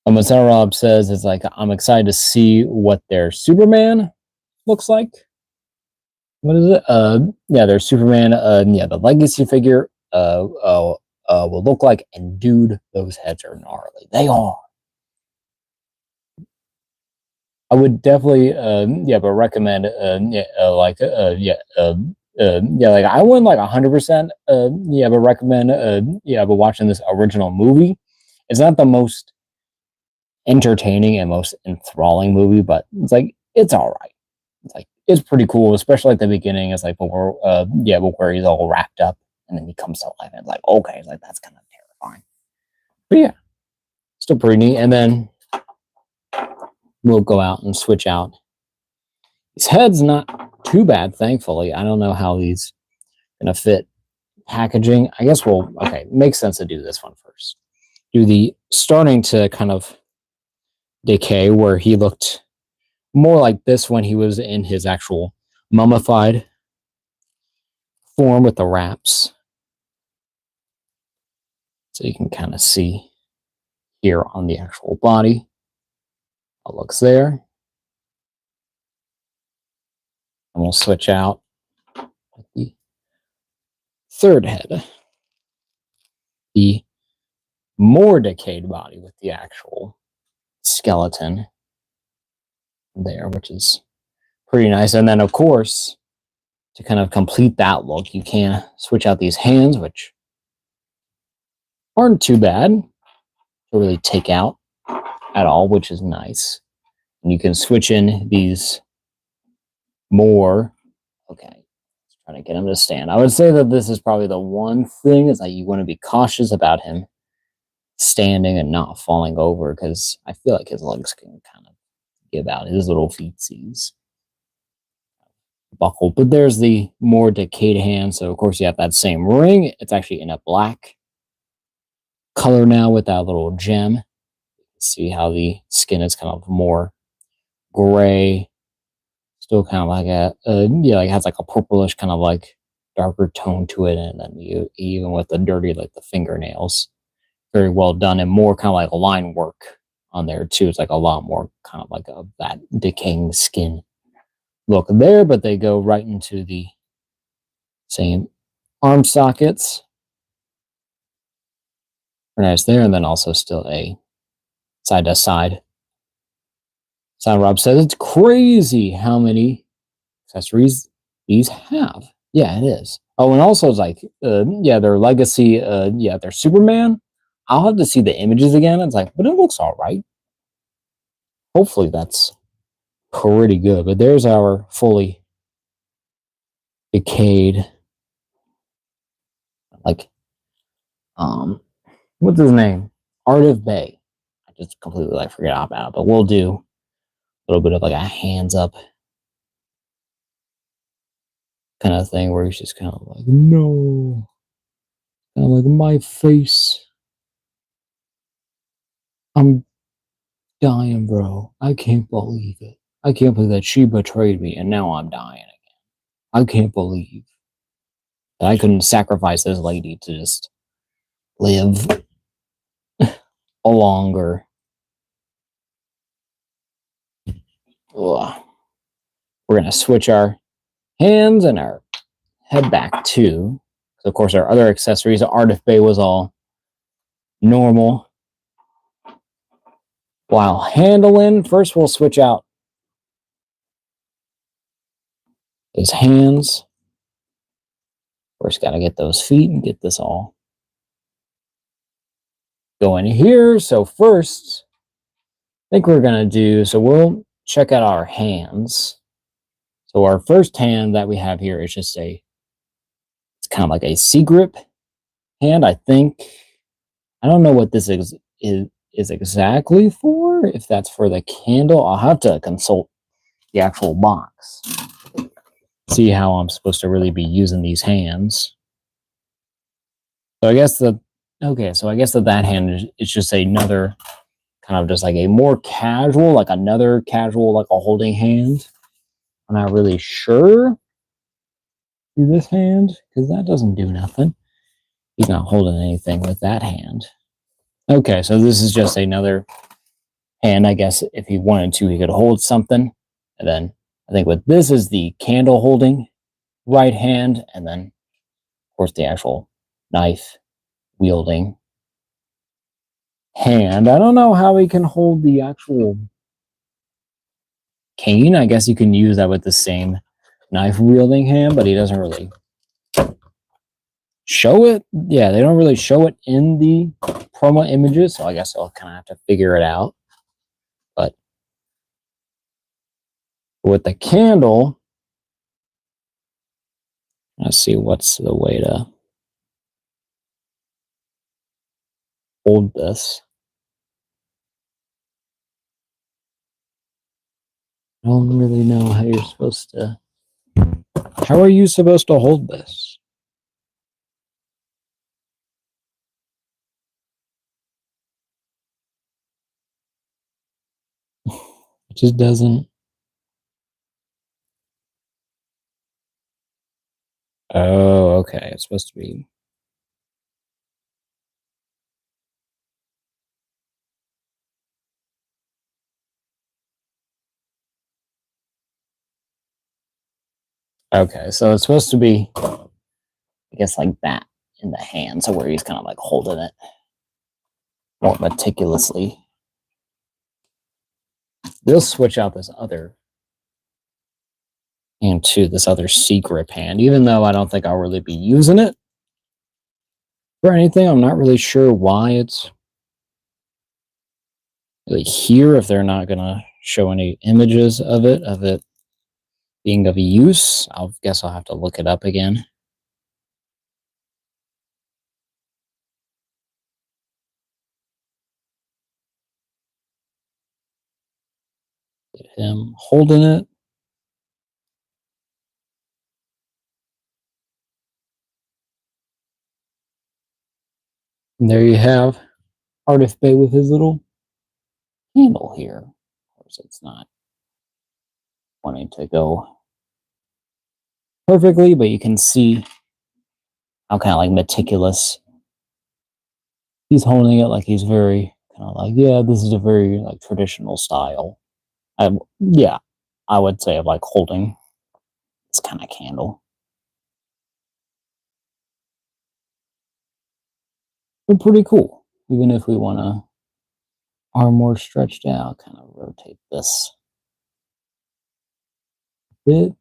And what Rob says is like, I'm excited to see what their Superman looks like. What is it? Yeah, their Superman. Yeah, the Legacy figure. Will look like. And dude, those heads are gnarly. They are. I would definitely, yeah, but recommend, yeah, like, yeah, yeah, like I wouldn't like 100%, yeah, but recommend, yeah, but watching this original movie. It's not the most entertaining and most enthralling movie, but it's like it's all right. It's like it's pretty cool, especially at the beginning. It's like before, yeah, but where he's all wrapped up and then he comes to life, and it's like okay, it's like that's kind of terrifying. But yeah, still pretty neat. And then we'll go out and switch out. His head's not too bad, thankfully. I don't know how he's gonna fit packaging. I guess we'll okay. It makes sense to do this one first. Do the starting to kind of decay where he looked more like this when he was in his actual mummified form with the wraps. So you can kind of see here on the actual body how it looks there. And we'll switch out with the third head. The more decayed body with the actual skeleton there, which is pretty nice. And then, of course, to kind of complete that look, you can switch out these hands, which aren't too bad to really take out at all, which is nice. And you can switch in these more. Okay, trying to get him to stand. I would say that this is probably the one thing is that you want to be cautious about him standing and not falling over, because I feel like his legs can kind of give out, his little feetsies buckle. But there's the more decayed hand, so of course you have that same ring. It's actually in a black color now with that little gem. See how the skin is kind of more gray, still kind of like yeah, like has like a purplish kind of like darker tone to it, and then you even with the dirty like the fingernails, very well done, and more kind of like line work on there too. It's like a lot more kind of like that decaying skin look there, but they go right into the same arm sockets. Very nice there, and then also still a side to side. Sound Rob says it's crazy how many accessories these have. Yeah, it is. Oh, and also it's like, yeah, their Legacy, yeah, their Superman. I'll have to see the images again. It's like, but it looks all right. Hopefully that's pretty good. But there's our fully decayed, like, what's his name? Ardath Bay. I just completely like forget about it, but we'll do a little bit of like a hands up kind of thing where he's just kind of like, no, kind of like my face. I'm dying, bro. I can't believe it. I can't believe that she betrayed me and now I'm dying again. I can't believe that I couldn't sacrifice this lady to just live longer. Ugh. We're going to switch our hands and our head back too. So of course, our other accessories, Ardath Bay was all normal. While handling, first we'll switch out his hands. First, got to get those feet and get this all going here. So first, I think we're going to do, so we'll check out our hands. So our first hand that we have here is just it's kind of like a C-grip hand, I think. I don't know what this is exactly for, if that's for the candle. I'll have to consult the actual box. See how I'm supposed to really be using these hands. So I guess that hand is just another kind of just like a more casual, like another casual, like a holding hand. I'm not really sure do this hand because that doesn't do nothing. He's not holding anything with that hand. Okay, so this is just another hand. I guess if he wanted to, he could hold something. And then I think with this is the candle holding right hand, and then of course the actual knife wielding hand. I don't know how he can hold the actual cane. I guess you can use that with the same knife wielding hand, but he doesn't really show it. Yeah, they don't really show it in the promo images, so I guess I'll kind of have to figure it out. But with the candle, let's see what's the way to hold this. I don't really know how you're supposed to. How are you supposed to hold this? It just doesn't. Oh, okay. It's supposed to be. Okay, so it's supposed to be, I guess, like that in the hand. So where he's kind of like holding it more meticulously. We'll switch out this other hand to this other secret hand, even though I don't think I'll really be using it for anything. I'm not really sure why it's really here if they're not going to show any images of it being of use. I guess I'll have to look it up again. Get him holding it. And there you have Ardath Bay with his little handle here. Of course, it's not wanting to go perfectly, but you can see how kind of like meticulous he's holding it. Like he's very kind of like, yeah, this is a very like traditional style. Yeah, I would say of like holding this kind of candle. But pretty cool. Even if we want to arm more stretched out, kind of rotate this a bit.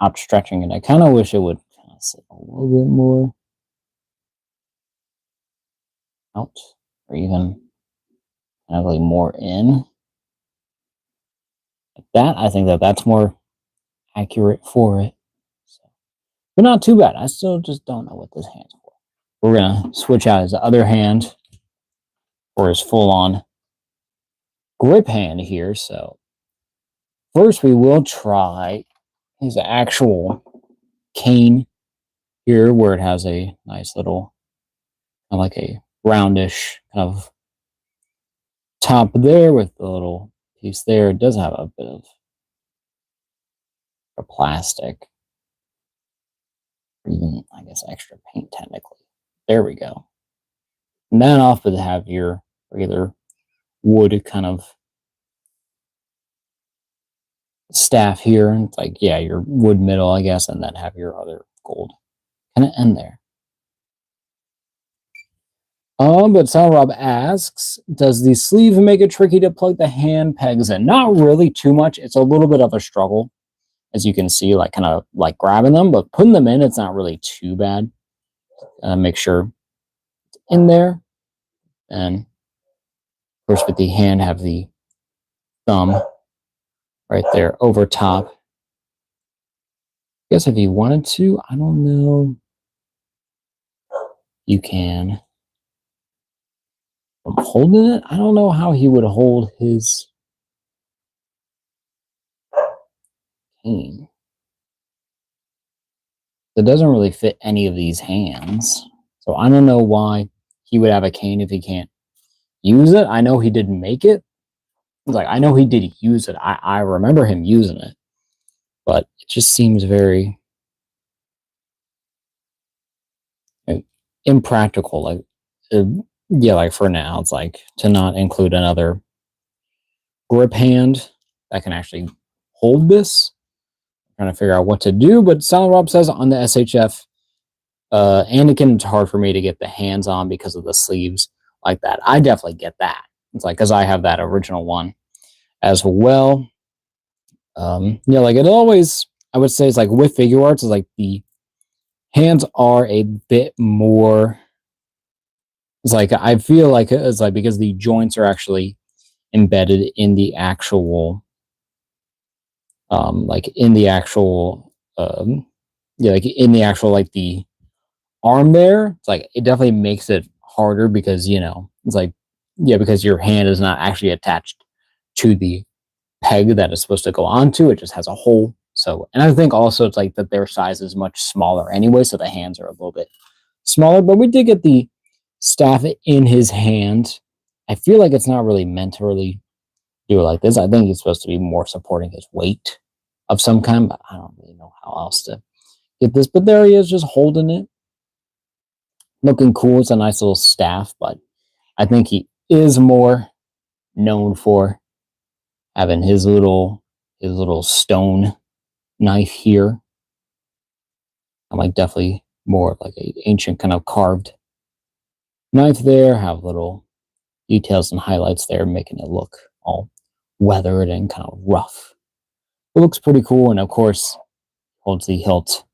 Out stretching it. I kind of wish it would kind of sit a little bit more out, or even kind of like more in. Like that, I think that's more accurate for it. So, but not too bad. I still just don't know what this hand's for. We're gonna switch out his other hand for his full-on grip hand here. So first we will try his actual cane here, where it has a nice little, kind of like a roundish kind of top there with the little piece there. It does have a bit of a plastic, or even I guess extra paint technically. There we go. And then off would have your regular wood kind of staff here. And it's like, yeah, your wood middle, I guess, and then have your other gold kind of end there. But Sal Rob asks, does the sleeve make it tricky to plug the hand pegs in? Not really too much. It's a little bit of a struggle, as you can see, like kind of like grabbing them, but putting them in, it's not really too bad. Make sure it's in there. And of course, with the hand, have the thumb right there over top. I guess if you wanted to, I don't know, you can holding it. I don't know how he would hold his cane. It doesn't really fit any of these hands. So I don't know why he would have a cane if he can't use it. I know he didn't make it. Like, I know he did use it. I remember him using it. But it just seems very impractical. Like, yeah, like for now, it's like to not include another grip hand that can actually hold this. I'm trying to figure out what to do. But Silent Rob says on the SHF, Anakin, it's hard for me to get the hands on because of the sleeves like that. I definitely get that. It's like, because I have that original one as well. Yeah, like it always, I would say, it's like with figure arts, is like the hands are a bit more. It's like I feel like it's like because the joints are actually embedded in the actual, like in the actual, yeah, like in the actual like the arm there. It's like it definitely makes it harder because it's like, yeah, because your hand is not actually attached to the peg that is supposed to go onto. It just has a hole. So, and I think also it's like that their size is much smaller anyway, so the hands are a little bit smaller. But we did get the staff in his hand. I feel like it's not really meant to really do it like this. I think it's supposed to be more supporting his weight of some kind, but I don't really know how else to get this. But there he is, just holding it, looking cool. It's a nice little staff, but I think he is more known for having his little stone knife here. I'm like definitely more like an ancient kind of carved knife there. Have little details and highlights there, making it look all weathered and kind of rough. It looks pretty cool, and of course holds the hilt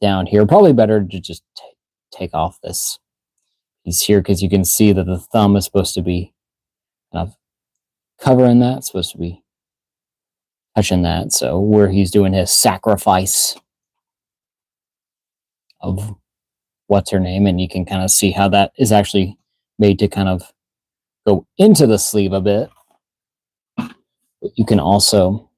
down here. Probably better to just take off this piece here because you can see that the thumb is supposed to be kind of covering that. It's supposed to be touching that. So where he's doing his sacrifice of what's her name, and you can kind of see how that is actually made to kind of go into the sleeve a bit. But you can also,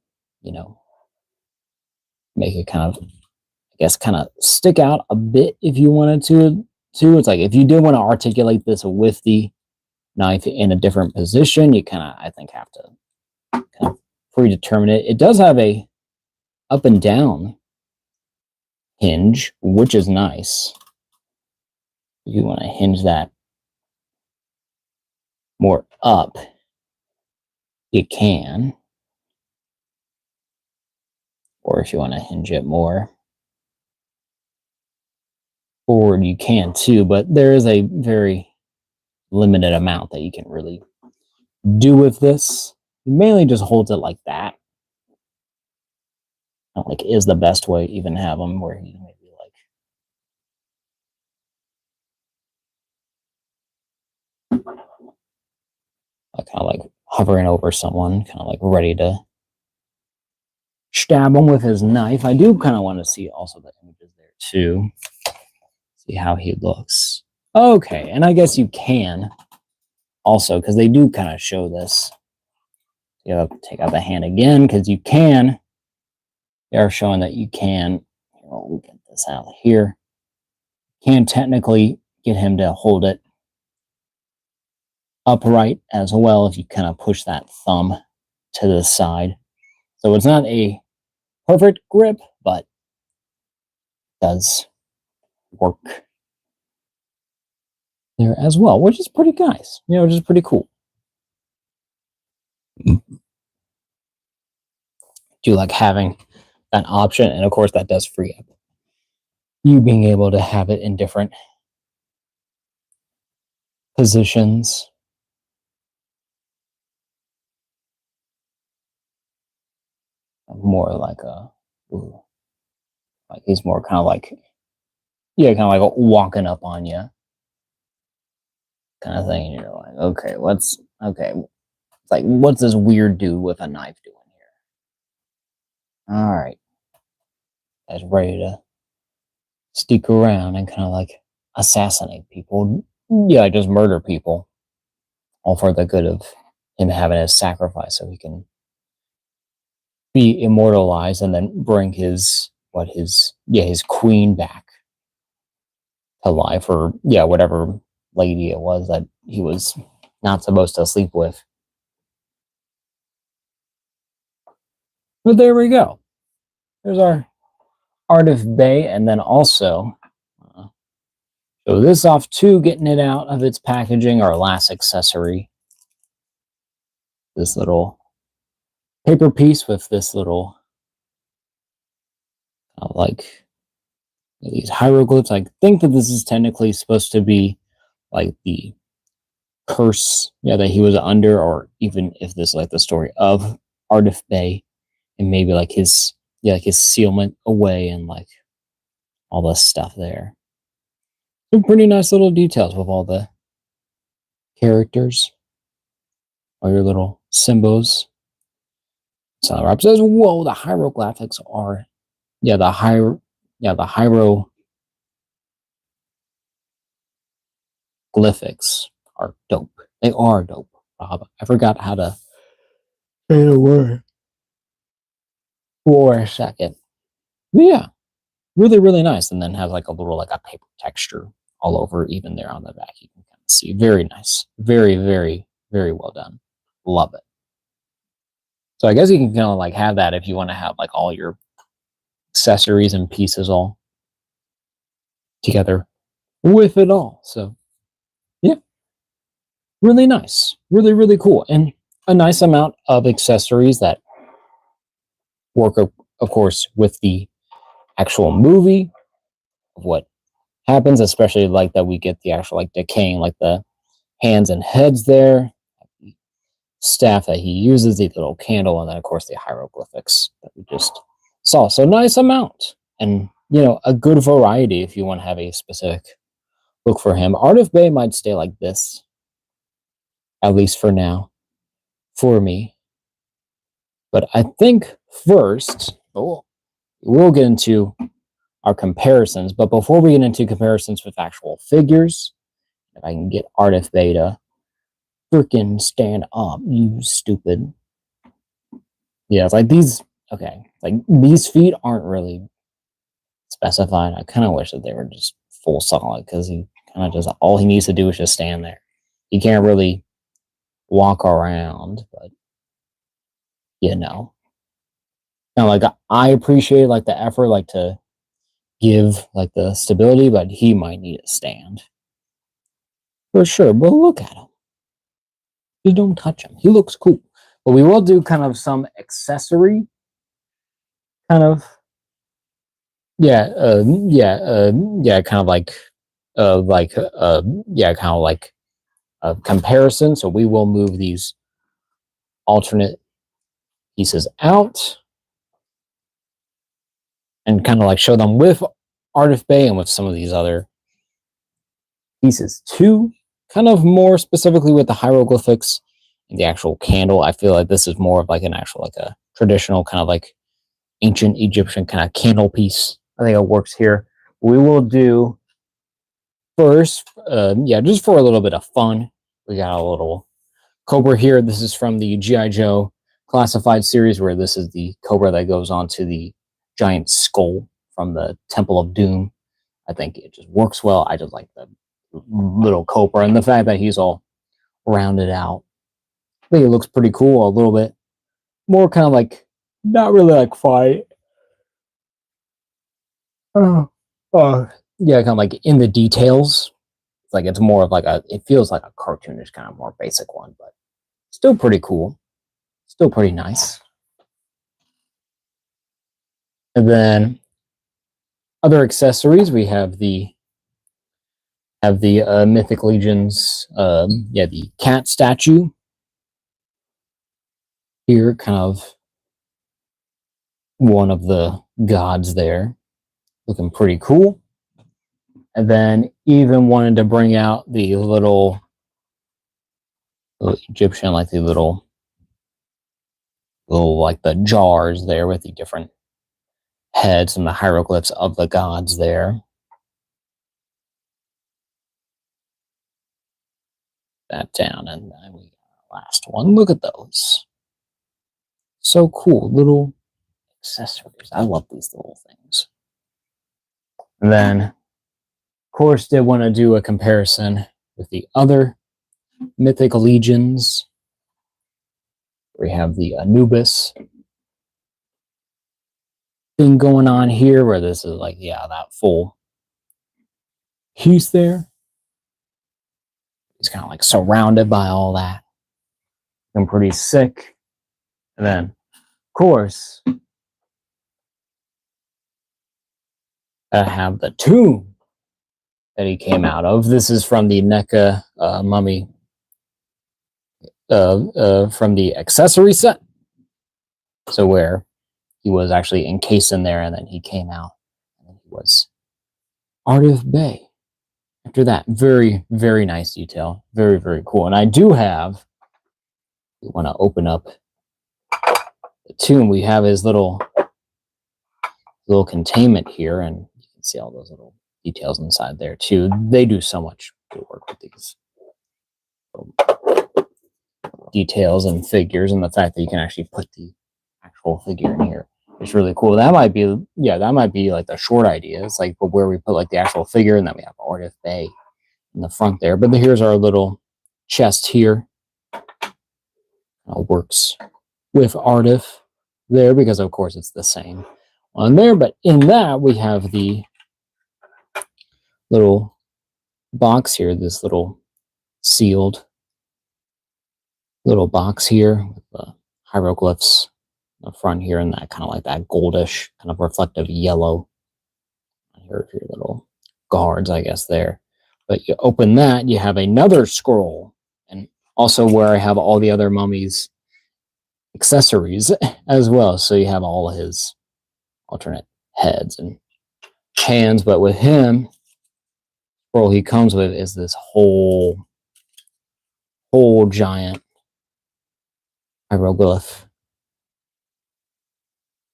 make it kind of, I guess, kind of stick out a bit if you wanted to. It's like if you did want to articulate this with the knife in a different position, you kind of, I think, have to kind of predetermine it. It does have a up and down hinge, which is nice. If you want to hinge that more up, you can. Or if you want to hinge it more forward, you can too. But there is a very limited amount that you can really do with this. It mainly just holds it like that. Not like is the best way. Even have them where you maybe like kind of like hovering over someone, kind of like ready to stab him with his knife. I do kind of want to see also the images there too. See how he looks. Okay, and I guess you can also, because they do kind of show this. You have to take out the hand again because you can. They are showing that you can. We'll get this out here. Can technically get him to hold it upright as well if you kind of push that thumb to the side. So it's not a perfect grip, but does work there as well, which is pretty nice. Which is pretty cool. Do like having that option, and of course that does free up you being able to have it in different positions. More like like he's more kind of like, yeah, kind of like walking up on you kind of thing. And you're like, okay, it's like, what's this weird dude with a knife doing here? All right, guys, ready to stick around and kind of like assassinate people. Yeah, just murder people. all for the good of him having his sacrifice so he can be immortalized and then bring his queen back to life, or whatever lady it was that he was not supposed to sleep with. But there we go. There's our Ardath Bay, and then also show this off too, getting it out of its packaging, our last accessory. This little paper piece with this little like these hieroglyphs. I think that this is technically supposed to be like the curse that he was under, or even if this is like the story of Ardath Bay, and maybe like his sealment away and like all this stuff there. Some pretty nice little details with all the characters, all your little symbols. So Rob says, "Whoa, the hieroglyphics are the hieroglyphics are dope. They are dope, Rob. I forgot how to say the word for a second. But yeah, really, really nice. And then have like a little like a paper texture all over, even there on the back. You can kind of see. Very nice. Very, very, very well done. Love it. So I guess you can kind of like have that if you want to have like all your accessories and pieces all together with it all. So yeah, really nice. Really, really cool. And a nice amount of accessories that work, of course, with the actual movie of what happens, especially like that we get the actual like decaying, like the hands and heads there, the staff that he uses, the little candle, and then of course the hieroglyphics that we just saw. So nice amount, and a good variety if you want to have a specific look for him. Ardath Bay might stay like this, at least for now, for me. But I think first, we'll get into our comparisons. But before we get into comparisons with actual figures, if I can get Ardath Bay to freaking stand up, you stupid. Yeah, it's like these, okay, like these feet aren't really specified. I kind of wish that they were just full solid, because he kind of just, all he needs to do is just stand there. He can't really walk around, but kind of like I appreciate like the effort, like to give like the stability, but he might need a stand for sure. But look at him. Just don't touch him. He looks cool. But we will do kind of some accessory kind of kind of like kind of like a comparison. So we will move these alternate pieces out and kind of like show them with Ardath Bay and with some of these other pieces too. Kind of more specifically with the hieroglyphics and the actual candle. I feel like this is more of like an actual like a traditional kind of like ancient Egyptian kind of candle piece. I think it works here. We will do first, just for a little bit of fun, we got a little cobra here. This is from the G.I. Joe Classified series, where this is the cobra that goes onto the giant skull from the Temple of Doom. I think it just works well. I just like the little cobra and the fact that he's all rounded out. I think it looks pretty cool. A little bit more kind of like, not really like fight. Kind of like in the details. It's like it's more of like it feels like a cartoonish kind of more basic one, but still pretty cool. Still pretty nice. And then other accessories, we have the Mythic Legion's the cat statue here, kind of one of the gods there, looking pretty cool. And then even wanted to bring out the little Egyptian, like the little like the jars there with the different heads and the hieroglyphs of the gods there. that down, and then we got our last one. Look at those. So cool. Little accessories. I love these little things. And then, of course, did want to do a comparison with the other mythic legions. We have the Anubis thing going on here, where this is like, yeah, that full piece there. He's kind of like surrounded by all that. I'm pretty sick. And then, of course, I have the tomb that he came out of. This is from the NECA mummy, from the accessory set. So where he was actually encased in there, and then he came out, and then he was Ardath Bay. After that, very, very nice detail. Very, very cool. And I do have, we want to open up the tomb. We have his little containment here, and you can see all those little details inside there too. They do so much good work with these details and figures, and the fact that you can actually put the actual figure in here. It's really cool. That might be, yeah, that might be like the short idea. It's like where we put like the actual figure, and then we have Ardath Bay in the front there. But here's our little chest here. Works with Ardath there, because of course it's the same on there. But in that we have the little box here, this little sealed little box here with the hieroglyphs in the front here, and that kind of like that goldish kind of reflective yellow. Here are your little guards, I guess, there. But you open that, you have another scroll, and also where I have all the other mummies accessories as well. So you have all of his alternate heads and hands, but with him, scroll he comes with is this whole giant hieroglyph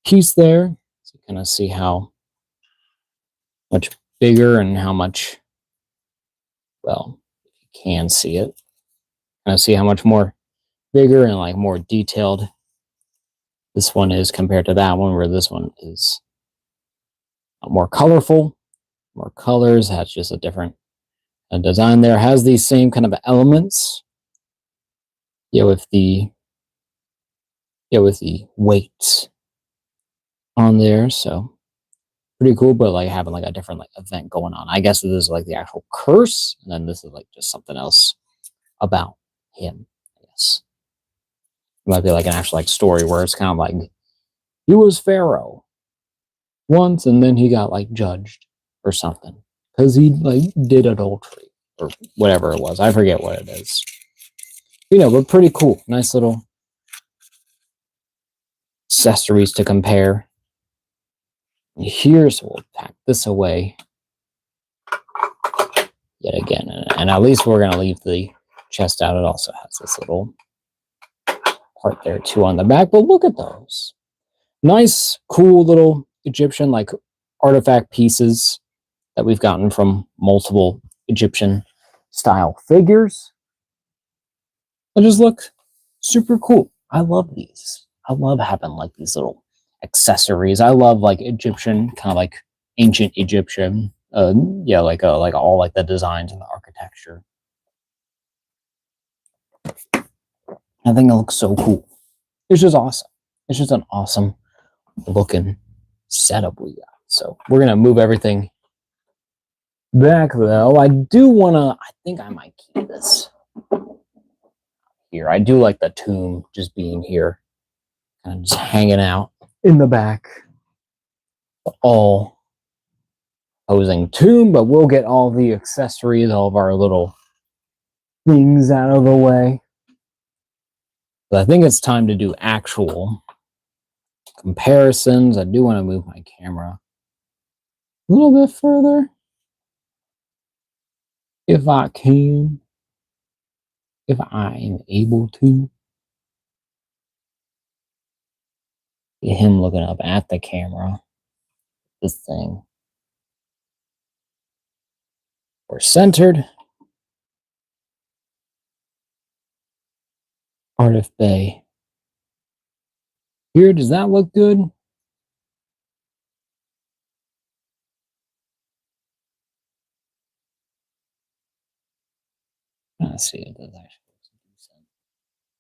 piece there. So you kind of see how much bigger and how much, well, you can see it. Kind of see how much more bigger and like more detailed this one is compared to that one, where this one is more colorful, more colors, has just a different design there. Has these same kind of elements, with the weights on there. So pretty cool, but like having like a different like event going on. I guess this is like the actual curse, and then this is like just something else about him. I guess it might be like an actual like story where it's kind of like he was Pharaoh once, and then he got like judged or something because he like did adultery or whatever it was. I forget what it is. But pretty cool. Nice little accessories to compare. Here's, we'll pack this away yet again, and at least we're going to leave the chest out. It also has this little part there too on the back, but look at those nice cool little Egyptian like artifact pieces that we've gotten from multiple Egyptian style figures. They just look super cool. I love these. I love having like these little accessories. I love like Egyptian, kind of like ancient Egyptian. Like all like the designs and the architecture. I think it looks so cool. It's just awesome. It's just an awesome looking setup we got. So we're gonna move everything back though. I think I might keep this here. I do like the tomb just being here, kind of just hanging out in the back. All posing tomb, but we'll get all the accessories, all of our little things out of the way. But I think it's time to do actual comparisons. I do want to move my camera a little bit further, if I can, if I am able to. Get him looking up at the camera. This thing. We're centered. Ardath Bay. Here, does that look good? Let's see. It does actually look decent.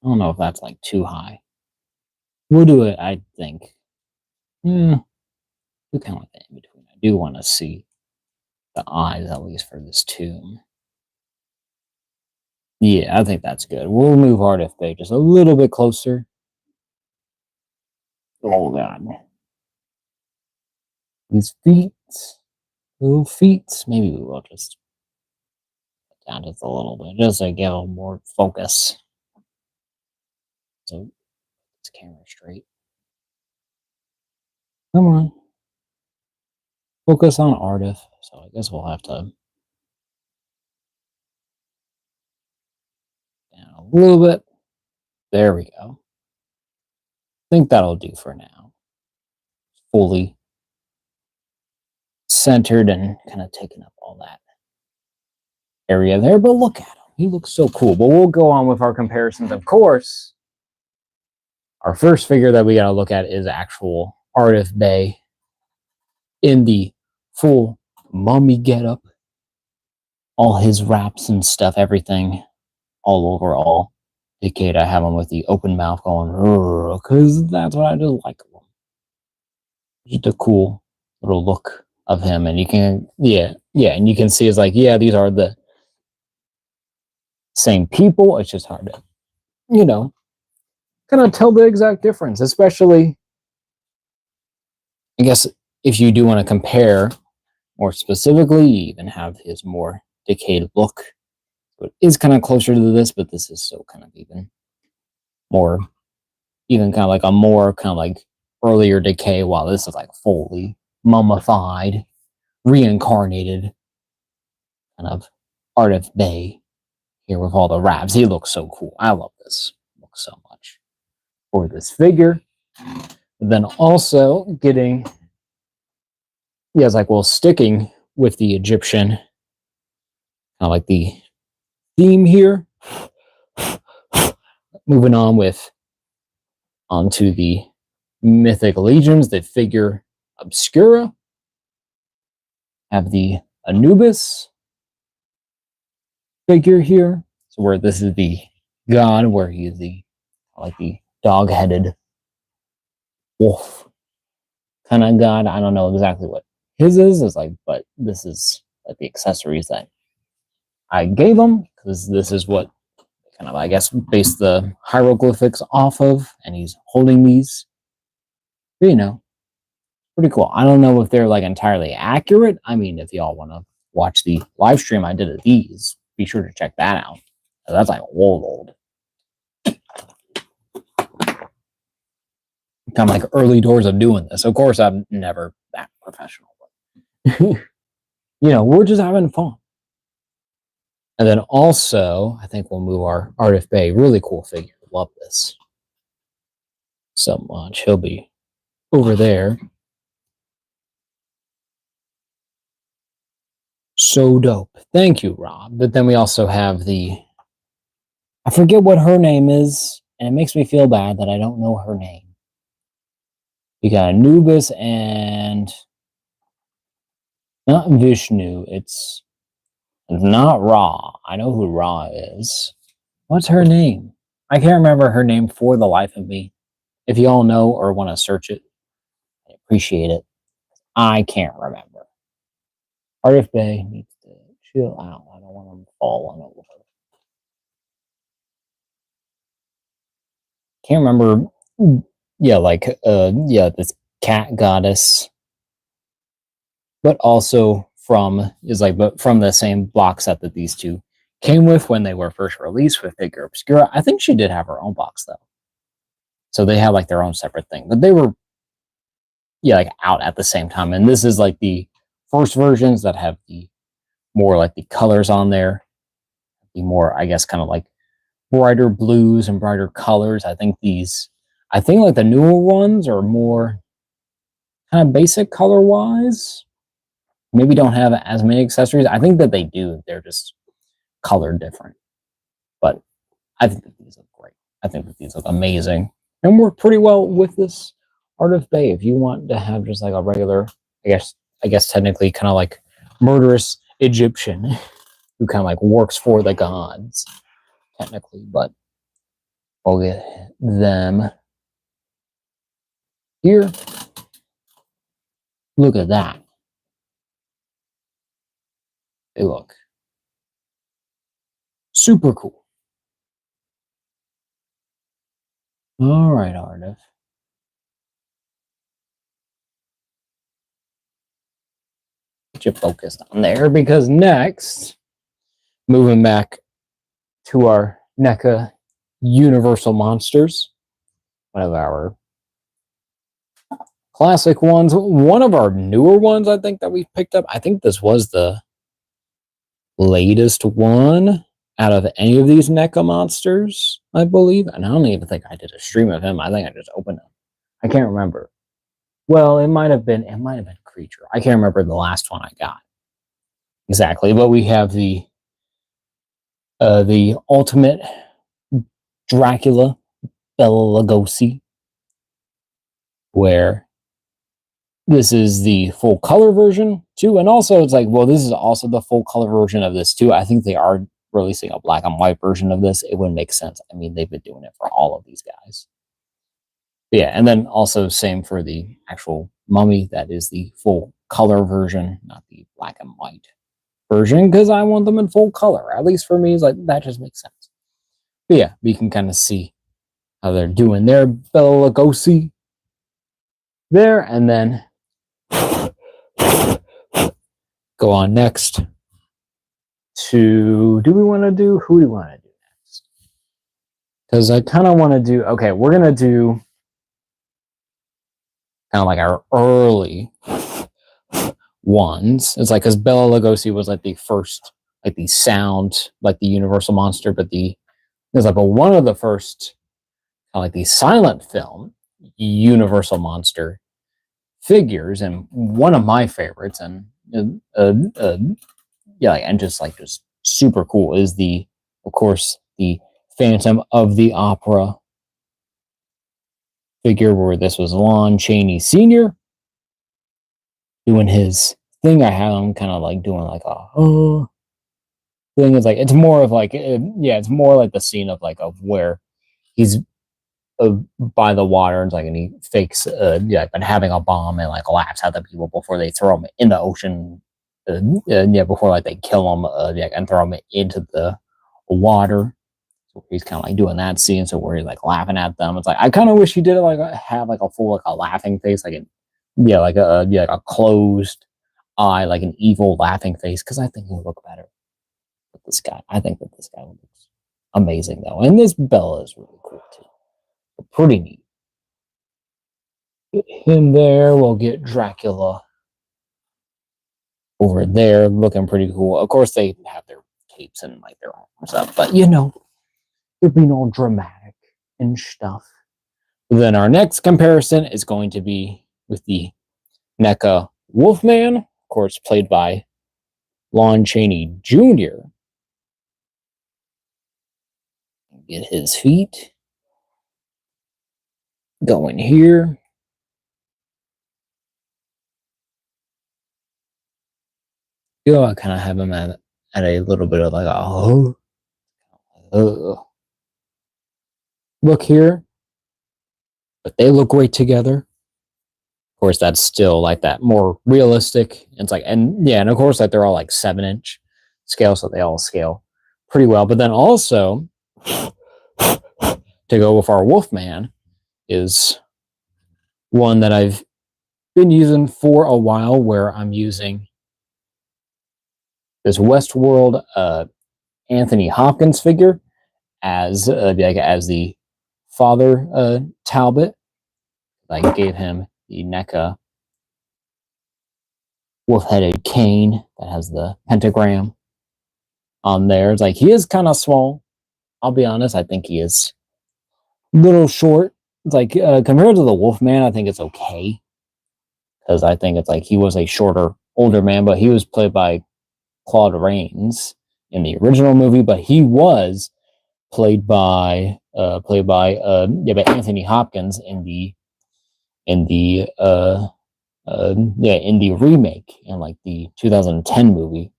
I don't know if that's like too high. We'll do it, I think. Do kind of like that in between. I do want to see the eyes, at least for this tomb. Yeah, I think that's good. We'll move Ardath Bay just a little bit closer. Oh, God. These feet, little feet. Maybe we will just put down just a little bit, just to give a more focus. So, this camera straight. Come on. Focus on Ardath. So, I guess we'll have to down a little bit. There we go. I think that'll do for now. Fully centered and kind of taking up all that area there. But look at him. He looks so cool. But we'll go on with our comparisons. Of course, our first figure that we got to look at is actual Ardath Bay in the full mummy getup. All his wraps and stuff, everything all over, all decayed. I have him with the open mouth going, because that's what I just like. Just a cool little look of him. And you can, and you can see it's like, yeah, these are the same people. It's just hard to, kind of tell the exact difference, especially, I guess, if you do want to compare more specifically, you even have his more decayed look. So it is kind of closer to this, but this is still kind of even more, even kind of like a more kind of like earlier decay, while this is like fully mummified, reincarnated kind of Ardath Bay here with all the wraps. He looks so cool. I love this look so much for this figure. But then also getting, it's like, well, sticking with the Egyptian, kind of like the theme here. Moving onto the mythic legions, the figure Obscura. Have the Anubis figure here. So where this is the god, where he is the dog-headed wolf kind of god. I don't know exactly what his is like, but this is like the accessories that I gave him, because this is what kind of, I guess, based the hieroglyphics off of, and he's holding these. But, pretty cool. I don't know if they're like entirely accurate. I mean, if y'all want to watch the live stream I did of these, be sure to check that out. That's like old. Kind of like early doors of doing this. Of course, I'm never that professional, but we're just having fun. And then also, I think we'll move our Ardath Bay. Really cool figure. Love this so much. He'll be over there. So dope. Thank you, Rob. But then we also have I forget what her name is, and it makes me feel bad that I don't know her name. We got Anubis and not Vishnu. It's not Ra. I know who Ra is. What's her name? I can't remember her name for the life of me. If you all know or want to search it, I appreciate it. I can't remember. Ardath Bay needs to chill out. I don't want him falling over. Can't remember. This cat goddess, but also from the same box set that these two came with when they were first released with Figure Obscura. I think she did have her own box though, so they had like their own separate thing, but they were out at the same time. And this is like the first versions that have the more like the colors on there, the more, I guess, kind of like brighter blues and brighter colors. I think like the newer ones are more kind of basic color wise. Maybe don't have as many accessories. I think that they do. They're just colored different. But I think that these look great. I think that these look amazing and work pretty well with this Ardath Bay. If you want to have just like a regular, I guess technically kind of like murderous Egyptian who kind of like works for the gods, technically, but we'll get them here. Look at that. They look super cool. All right, Ardath. Get you focused on there, because next, moving back to our NECA Universal Monsters, one of our classic ones, one of our newer ones, I think, that we've picked up. I think this was the latest one out of any of these NECA monsters, I believe. And I don't even think I did a stream of him. I think I just opened him. I can't remember. Well, it might have been Creature. I can't remember the last one I got exactly, but we have the ultimate Dracula, Bela Lugosi, where this is the full color version too. And also it's like, well, this is also the full color version of this too. I think they are releasing a black and white version of this. It wouldn't make sense. I mean, they've been doing it for all of these guys. But yeah, and then also same for the actual Mummy. That is the full color version, not the black and white version, because I want them in full color. At least for me, it's like, that just makes sense. But yeah, we can kind of see how they're doing their Bela Lugosi there, and then go on next to, who do we want to do next? Because I kind of want to do, okay, we're going to do kind of like our early ones. It's like, because Bela Lugosi was like the first, like the sound, like the Universal monster, but there's like one of the first, kind of like the silent film Universal monster figures, and one of my favorites, and yeah, and just super cool is of course, the Phantom of the Opera figure, where this was Lon Chaney Sr. doing his thing. I have him kind of like doing like a thing. It's like, it's more of like, it's more like the scene of like of where he's by the water, and like, and he fakes but having a bomb, and like laughs at the people before they throw him in the ocean, before like they kill him, and throw him into the water. So he's kind of like doing that scene, so where he's like laughing at them. It's like, I kind of wish he did it like have like a full like a laughing face, like like a closed eye, like an evil laughing face, because I think he would look better with this guy. I think that this guy looks amazing though, and this Bella is really cool too. Pretty neat. Get him there. We'll get Dracula over there, looking pretty cool. Of course, they have their capes and like their arms up, but they're being all dramatic and stuff. Then our next comparison is going to be with the NECA Wolfman, of course, played by Lon Chaney Jr. Get his feet going here. I kind of have him at a little bit of like a look here, but they look great together. Of course, that's still like that more realistic. It's like, and of course, like they're all like 7-inch scale, so they all scale pretty well. But then also, to go with our Wolfman, is one that I've been using for a while, where I'm using this Westworld Anthony Hopkins figure as the Father Talbot. I gave him the NECA wolf-headed cane that has the pentagram on there. It's like, he is kind of small. I'll be honest, I think he is a little short. It's like, compared to the Wolfman, I think it's okay, because I think it's like he was a shorter, older man, but he was played by Claude Rains in the original movie, but he was played by played by by Anthony Hopkins in the in the remake in like the 2010 movie,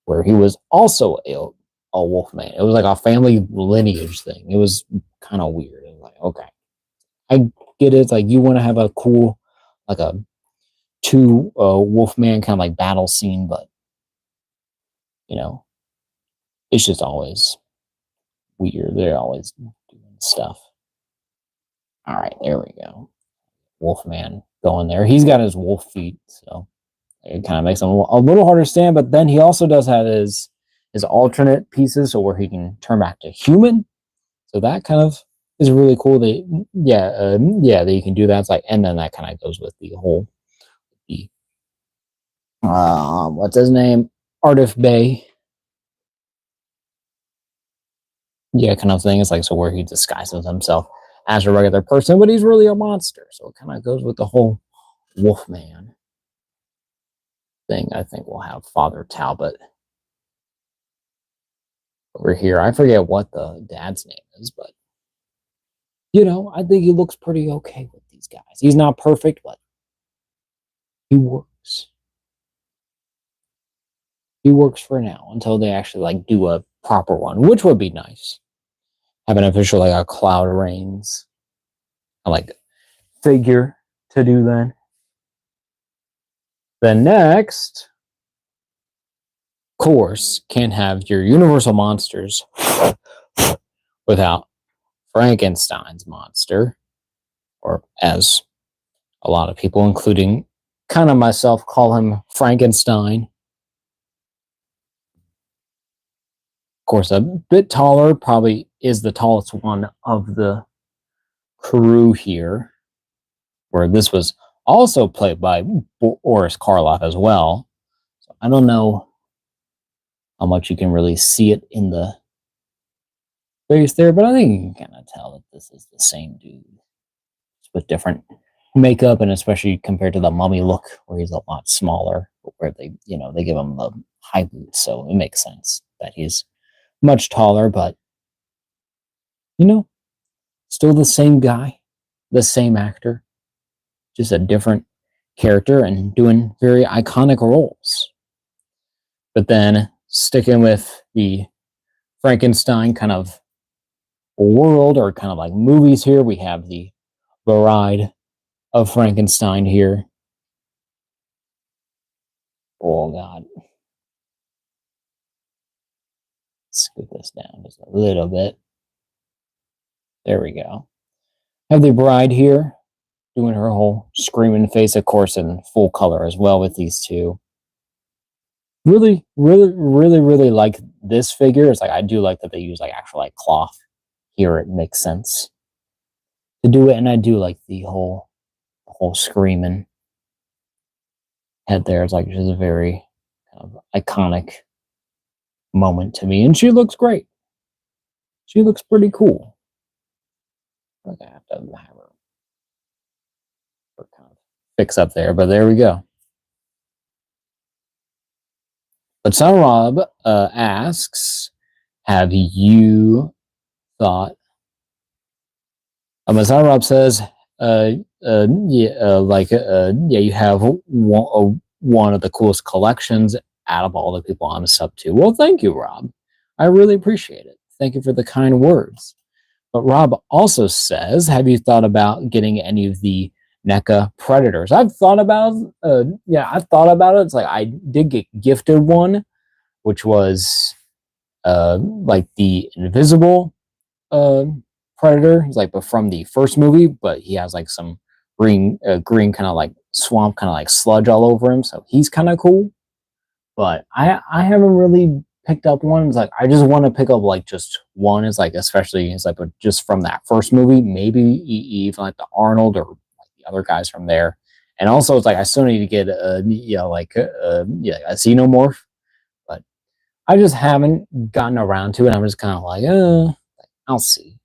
where he was also a wolf man. It was like a family lineage thing. It was kind of weird. It was like, okay, I get it. It's like you want to have a cool, like a two wolf man kind of like battle scene, but you know, it's just always weird. They're always doing stuff. All right, there we go. Wolfman going there. He's got his wolf feet, so it kind of makes him a little harder to stand. But then he also does have his alternate pieces, so where he can turn back to human. So that kind of is really cool. That that you can do that. It's like, and then that kind of goes with the whole the what's his name, Ardath Bay. Yeah, kind of thing. It's like so where he disguises himself as a regular person, but he's really a monster. So it kind of goes with the whole Wolfman thing. I think we'll have Father Talbot over here. I forget what the dad's name is, but I think he looks pretty okay with these guys. He's not perfect, but he works. He works for now until they actually like do a proper one, which would be nice. Have an official like a Cloud Reigns like figure to do then. Then next, of course, can't have your Universal monsters without Frankenstein's monster, or as a lot of people, including kind of myself, call him Frankenstein. Of course, a bit taller, probably is the tallest one of the crew here, where this was also played by Boris Karloff as well. So I don't know how much you can really see it in the face there, but I think you can kind of tell that this is the same dude with different makeup, and especially compared to the mummy look where he's a lot smaller, where they give him the high boots, so it makes sense that he's much taller, but still the same guy, the same actor, just a different character and doing very iconic roles. But then sticking with the Frankenstein kind of world, or kind of like movies here, we have the Bride of Frankenstein here. Oh God. Scoot this down just a little bit. There we go. Have the bride here doing her whole screaming face, of course, in full color as well with these two. Really, really, really, really like this figure. It's like I do like that they use like actual like cloth here. It makes sense to do it, and I do like the whole screaming head there. It's like just a very kind of iconic moment to me, and she looks great. She looks pretty cool. I think I have to have her kind of fix up there, but there we go. But Son Rob asks, have you thought? Son Rob says, you have one of the coolest collections out of all the people I'm sub to. Well, thank you, Rob. I really appreciate it. Thank you for the kind words. But Rob also says, have you thought about getting any of the NECA Predators? I've thought about it. It's like I did get gifted one, which was like the invisible Predator. He's like, but from the first movie, but he has like some green kind of like swamp, kind of like sludge all over him. So he's kind of cool. But I haven't really picked up one. It's like I just want to pick up like just one. Is like especially it's like just from that first movie, maybe even like the Arnold or like the other guys from there. And also it's like I still need to get a Xenomorph, but I just haven't gotten around to it. I'm just kind of like, I'll see.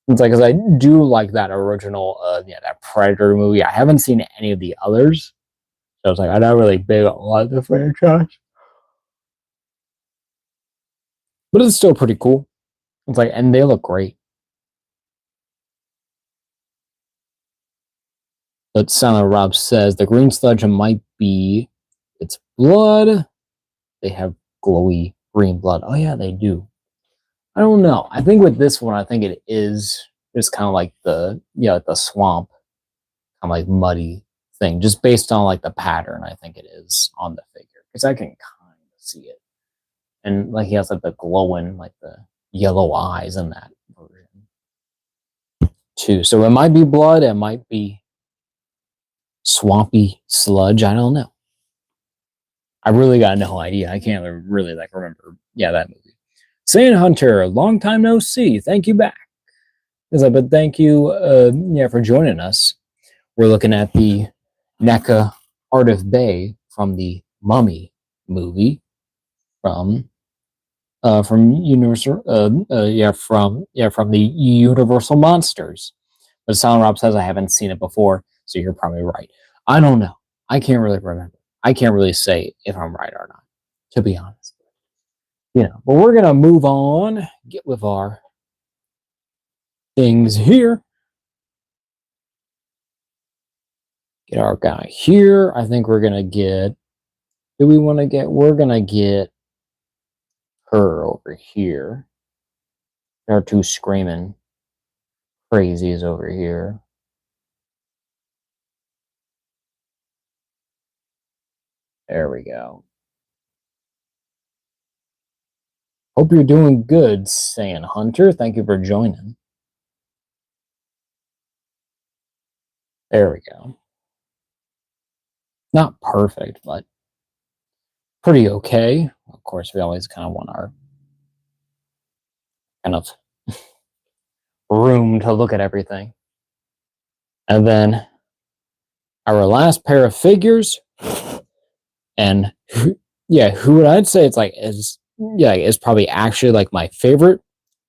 It's like because I do like that original, that Predator movie. I haven't seen any of the others, so it's like I'm not really big on a lot of the franchise. But it's still pretty cool. It's like, and they look great. But Silent Rob says the green sludge might be its blood. They have glowy green blood. Oh yeah, they do. I don't know. I think with this one, I think it is just kind of like the the swamp, kind of like muddy thing, just based on like the pattern. I think it is on the figure because I can kind of see it, and like he has like the glowing, like the yellow eyes in that version too. So it might be blood. It might be swampy sludge. I don't know. I really got no idea. I can't really like remember. Yeah, that movie. Sand Hunter, long time no see. Thank you back. But thank you, for joining us. We're looking at the NECA Ardath Bay from the Mummy movie from Universal. From the Universal Monsters. But Silent Rob says I haven't seen it before, so you're probably right. I don't know. I can't really remember. I can't really say if I'm right or not, to be honest. But we're gonna move on, get with our things here. Get our guy here. I think we're gonna get. Do we want to get? We're gonna get her over here. There are two screaming crazies over here. There we go. Hope you're doing good, Sand Hunter. Thank you for joining. There we go. Not perfect, but pretty okay. Of course, we always kind of want our kind of room to look at everything. And then our last pair of figures, and who would I'd say it's like is probably actually like my favorite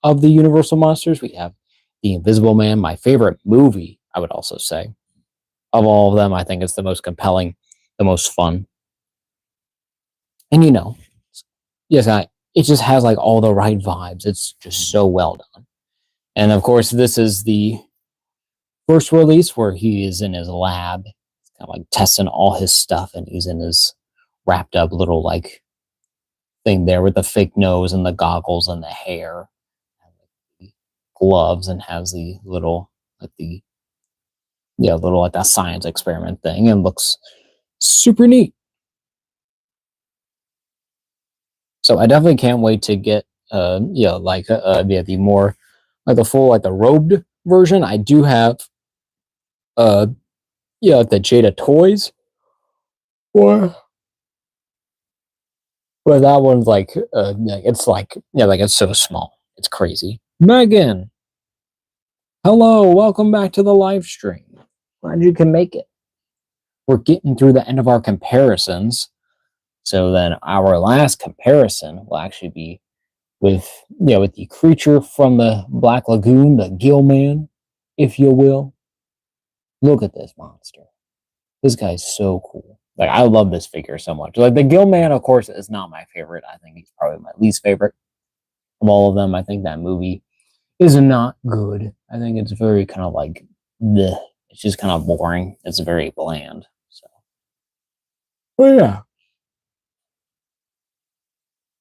of the Universal Monsters. We have the Invisible Man, my favorite movie, I would also say. Of all of them, I think it's the most compelling, the most fun. And it just has like all the right vibes. It's just so well done. And of course, this is the first release where he is in his lab, kind of like testing all his stuff, and he's in his wrapped up little like thing there with the fake nose and the goggles and the hair, and the gloves, and has the little like that science experiment thing, and looks super neat. So I definitely can't wait to get the more like the full like the robed version. I do have the Jada toys, or but that one's like it's so small, it's crazy. Megan, hello, welcome back to the live stream. Glad you can make it. We're getting through the end of our comparisons, so then our last comparison will actually be with the creature from the Black Lagoon, the Gill Man, if you will. Look at this monster. This guy's so cool. Like, I love this figure so much. Like, the Gill Man, of course, is not my favorite. I think he's probably my least favorite of all of them. I think that movie is not good. I think it's very kind of like, bleh. It's just kind of boring. It's very bland. So, but yeah.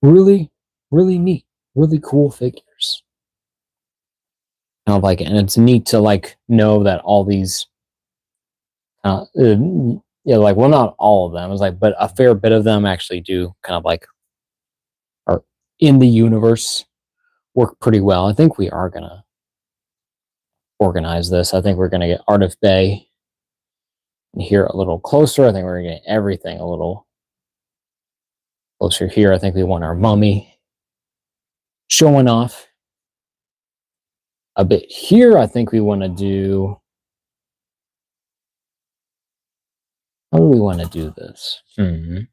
Really, really neat. Really cool figures. Kind of like, and it's neat to like know that all these well, not all of them. It's like, but a fair bit of them actually do kind of like are in the universe, work pretty well. I think we are gonna organize this. I think we're gonna get Ardath Bay and here a little closer. I think we're gonna get everything a little closer here. I think we want our mummy showing off a bit here. I think we want to do. How do we want to do this? I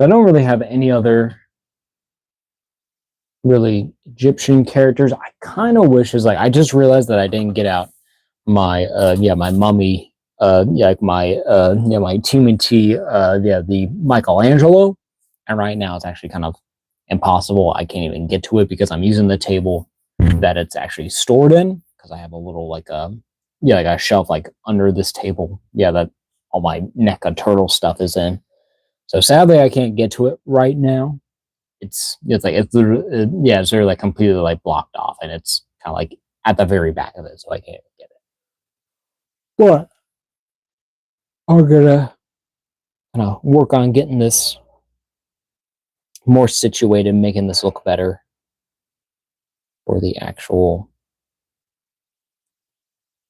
don't really have any other really Egyptian characters. I kind of wish I just realized that I didn't get out my my mummy my TMNT the Michelangelo, and right now it's actually kind of impossible. I can't even get to it because I'm using the table that it's actually stored in, because I have a little like yeah, like a shelf like under this table. Yeah, that all my NECA turtle stuff is in. So sadly, I can't get to it right now. It's like it's sort of like completely like blocked off, and it's kind of like at the very back of it, so I can't get it. But I'm gonna kind of work on getting this more situated, making this look better for the actual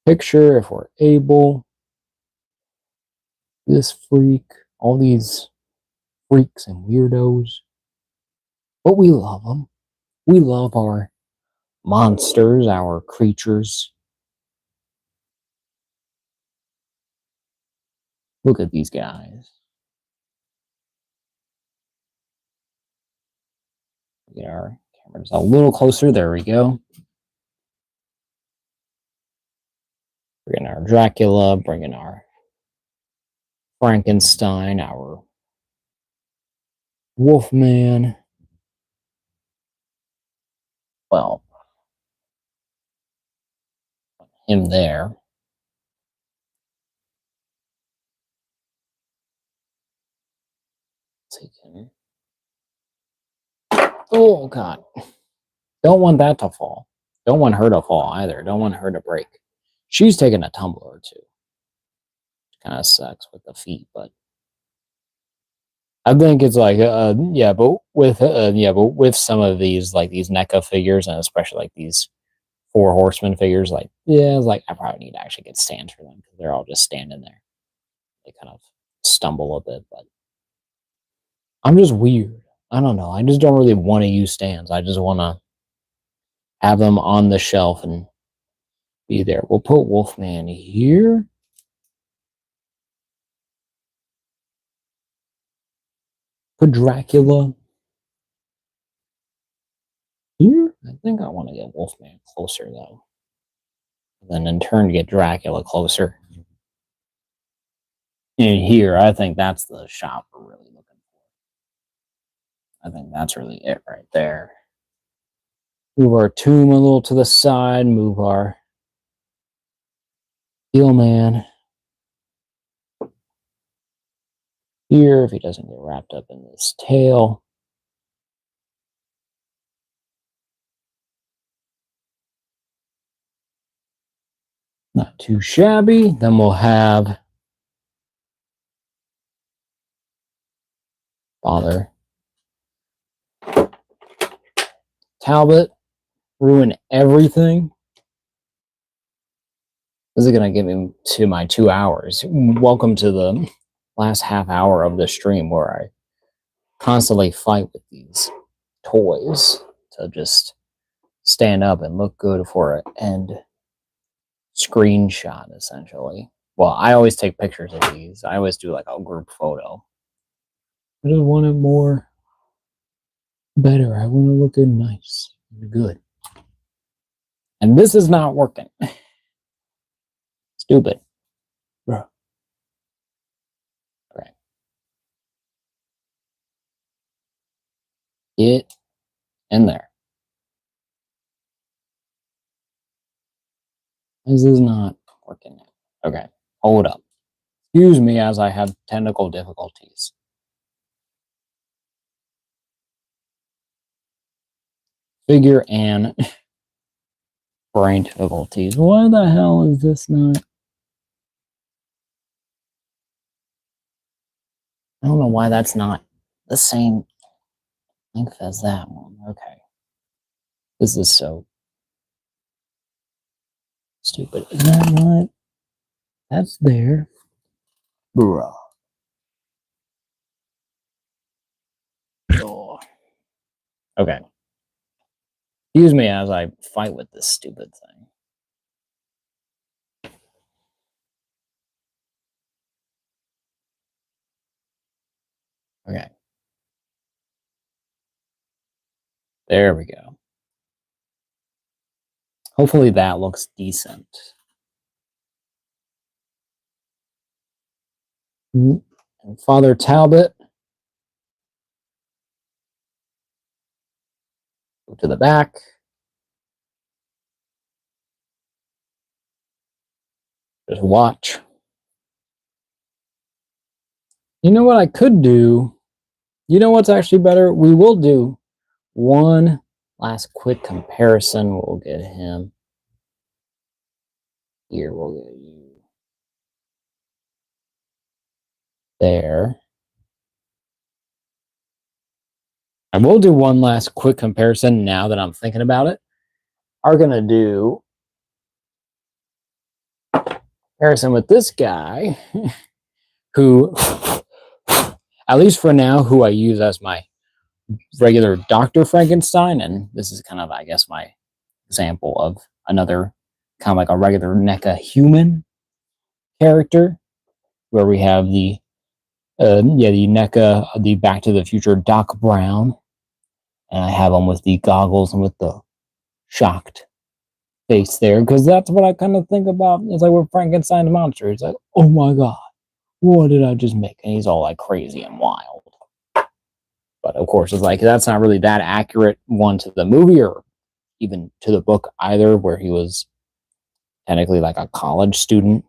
picture if we're able. This freak, all these freaks and weirdos, but we love them. We love our monsters, our creatures. Look at these guys. Get our cameras a little closer. There we go. Bring in our Dracula, bring in our Frankenstein, our Wolfman. Well, him there. Take him. Oh, God. Don't want that to fall. Don't want her to fall either. Don't want her to break. She's taking a tumble or two. Kind of sucks with the feet, but I think it's like but with some of these like these NECA figures, and especially like these Four Horsemen figures, like it's like I probably need to actually get stands for them because they're all just standing there. They kind of stumble a bit, but I'm just weird. I don't know. I just don't really want to use stands. I just want to have them on the shelf and be there. We'll put Wolfman here. Put Dracula here. I think I want to get Wolfman closer though. And then in turn get Dracula closer. And here, I think that's the shot we're really looking for. I think that's really it right there. Move our tomb a little to the side. Move our Heel Man here if he doesn't get wrapped up in this tail. Not too shabby. Then we'll have Father Talbot ruin everything. This is going to get me to my 2 hours. Welcome to the last half hour of the stream where I constantly fight with these toys to just stand up and look good for an end screenshot, essentially. Well, I always take pictures of these. I always do like a group photo. I just want it more better. I want to look good, nice, good. And this is not working. Stupid. Bro. Okay. Get in there. This is not working. Okay. Hold up. Excuse me as I have technical difficulties. Figure and brain difficulties. Why the hell is this not? I don't know why that's not the same length as that one. Okay. This is so stupid. Is that not? That's there. Bruh. Oh. Okay. Excuse me as I fight with this stupid thing. Okay. There we go. Hopefully that looks decent. And Father Talbot. Go to the back. Just watch. You know what I could do? You know what's actually better? We will do one last quick comparison. We'll get him here. We'll get you there. I will do one last quick comparison now that I'm thinking about it. Are going to do comparison with this guy who, at least for now, who I use as my regular Dr. Frankenstein. And this is kind of, I guess, my example of another kind of like a regular NECA human character, where we have the NECA, the Back to the Future Doc Brown, and I have him with the goggles and with the shocked face there, because that's what I kind of think about. It's like with Frankenstein the monster. It's like, oh my god, what did I just make? And he's all like crazy and wild. But of course, it's like that's not really that accurate one to the movie or even to the book either, where he was technically like a college student,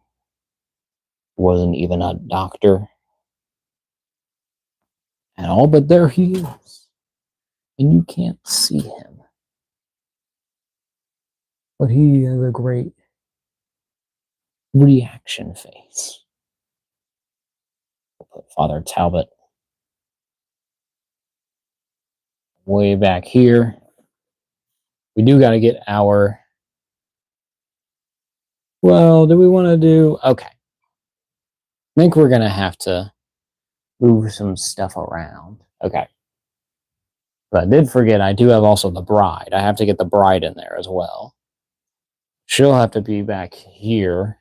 wasn't even a doctor at all. But there he is, and you can't see him, but he has a great reaction face. We'll put Father Talbot way back here. We do got to get our, well, do we want to do, okay. I think we're going to have to move some stuff around. Okay. But I did forget, I do have also the bride. I have to get the bride in there as well. She'll have to be back here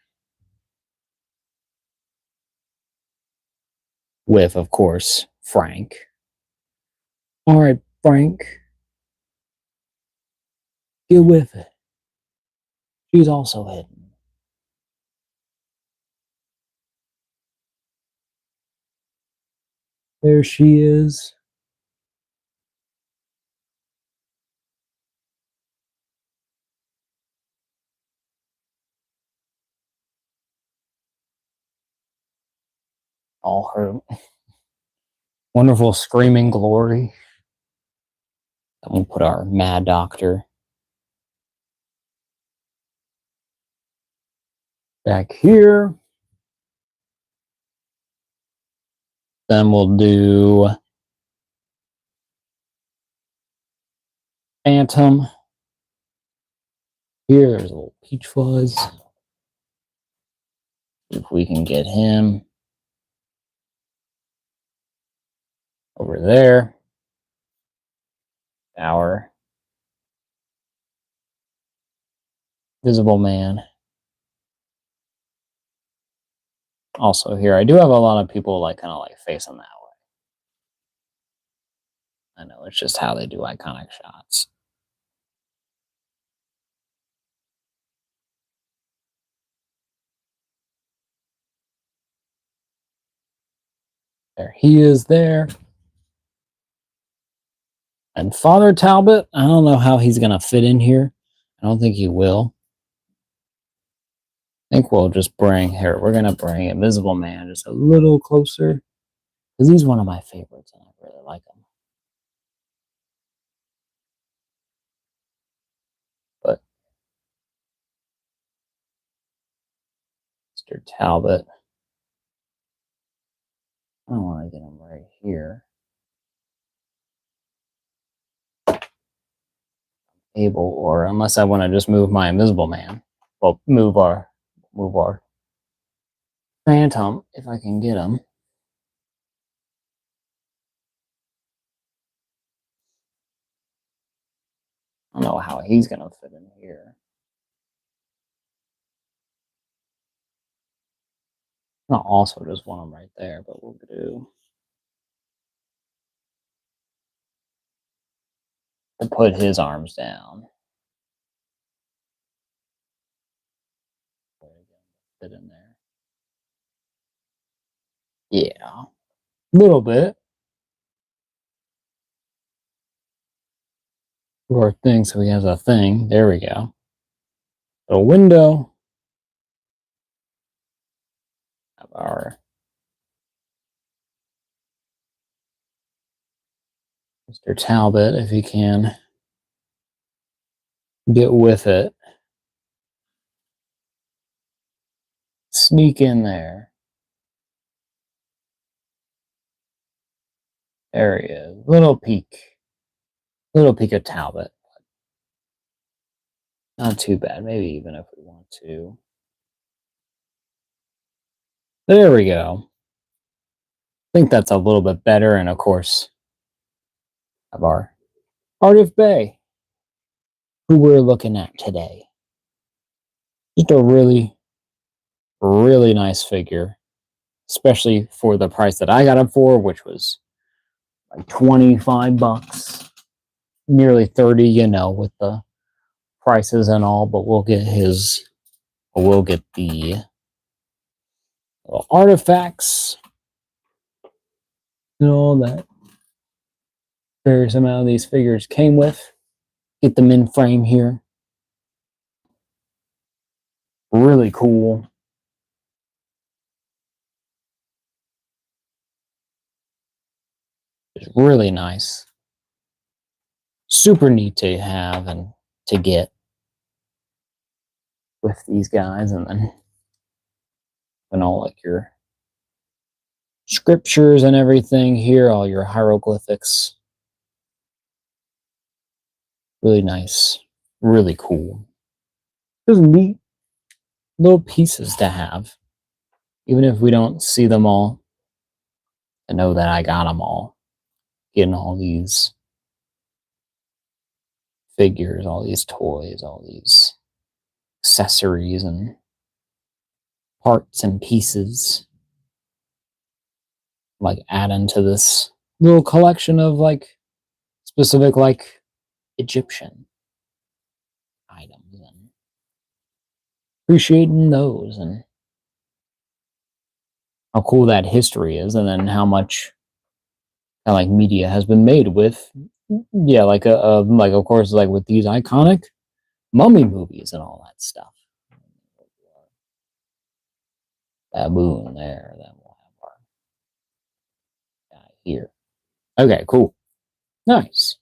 with, of course, Frank. All right, Frank. Get with it. She's also hidden. There she is. All her wonderful screaming glory. And we'll put our Mad Doctor back here. Then we'll do Phantom. Here's a little Peach Fuzz. If we can get him over there. Our Visible Man. Also here, I do have a lot of people like kind of like facing that way. I know it's just how they do iconic shots. There he is there. And Father Talbot, I don't know how he's going to fit in here. I don't think he will. I think we'll just bring here. We're going to bring Invisible Man just a little closer, because he's one of my favorites and I really like him. But Mr. Talbot, I don't want to get him right here. Able, or unless I want to just move my Invisible Man. Well, move our Phantom if I can get him. I don't know how he's gonna fit in here. I also just want him right there, but we'll do. We'll put his arms down. Fit in there. Yeah, a little bit. Or thing, so he has a thing. There we go. A window. our Mr. Talbot, if he can get with it. Sneak in there. There he is. Little peek of Talbot. Not too bad. Maybe even if we want to. There we go. I think that's a little bit better. And of course, have our Ardath Bay, who we're looking at today. Just a really, really nice figure, especially for the price that I got it for, which was like $25, nearly 30, you know, with the prices and all. But we'll get the artifacts and all that various amount of these figures came with. Get them in frame here. Really cool. It's really nice. Super neat to have and to get with these guys, and then all like your scriptures and everything here, all your hieroglyphics. Really nice, really cool. Just neat little pieces to have, even if we don't see them all. To know that I got them all, getting all these figures, all these toys, all these accessories and parts and pieces, like adding to this little collection of like specific like Egyptian items, and appreciating those and how cool that history is, and then how much kind of like media has been made with, yeah, like like of course like with these iconic mummy movies and all that stuff. Baboon there, then we'll have our guy here. Okay, cool, nice.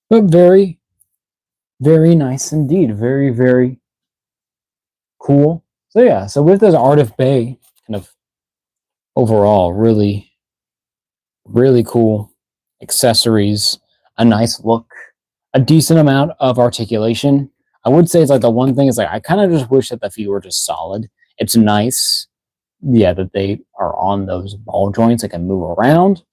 But very, very nice indeed. Very, very cool. So yeah, so with this Ardath Bay, kind of overall, really, really cool accessories, a nice look, a decent amount of articulation. I would say it's like the one thing is like I kind of just wish that the feet were just solid. It's nice, yeah, that they are on those ball joints that can move around.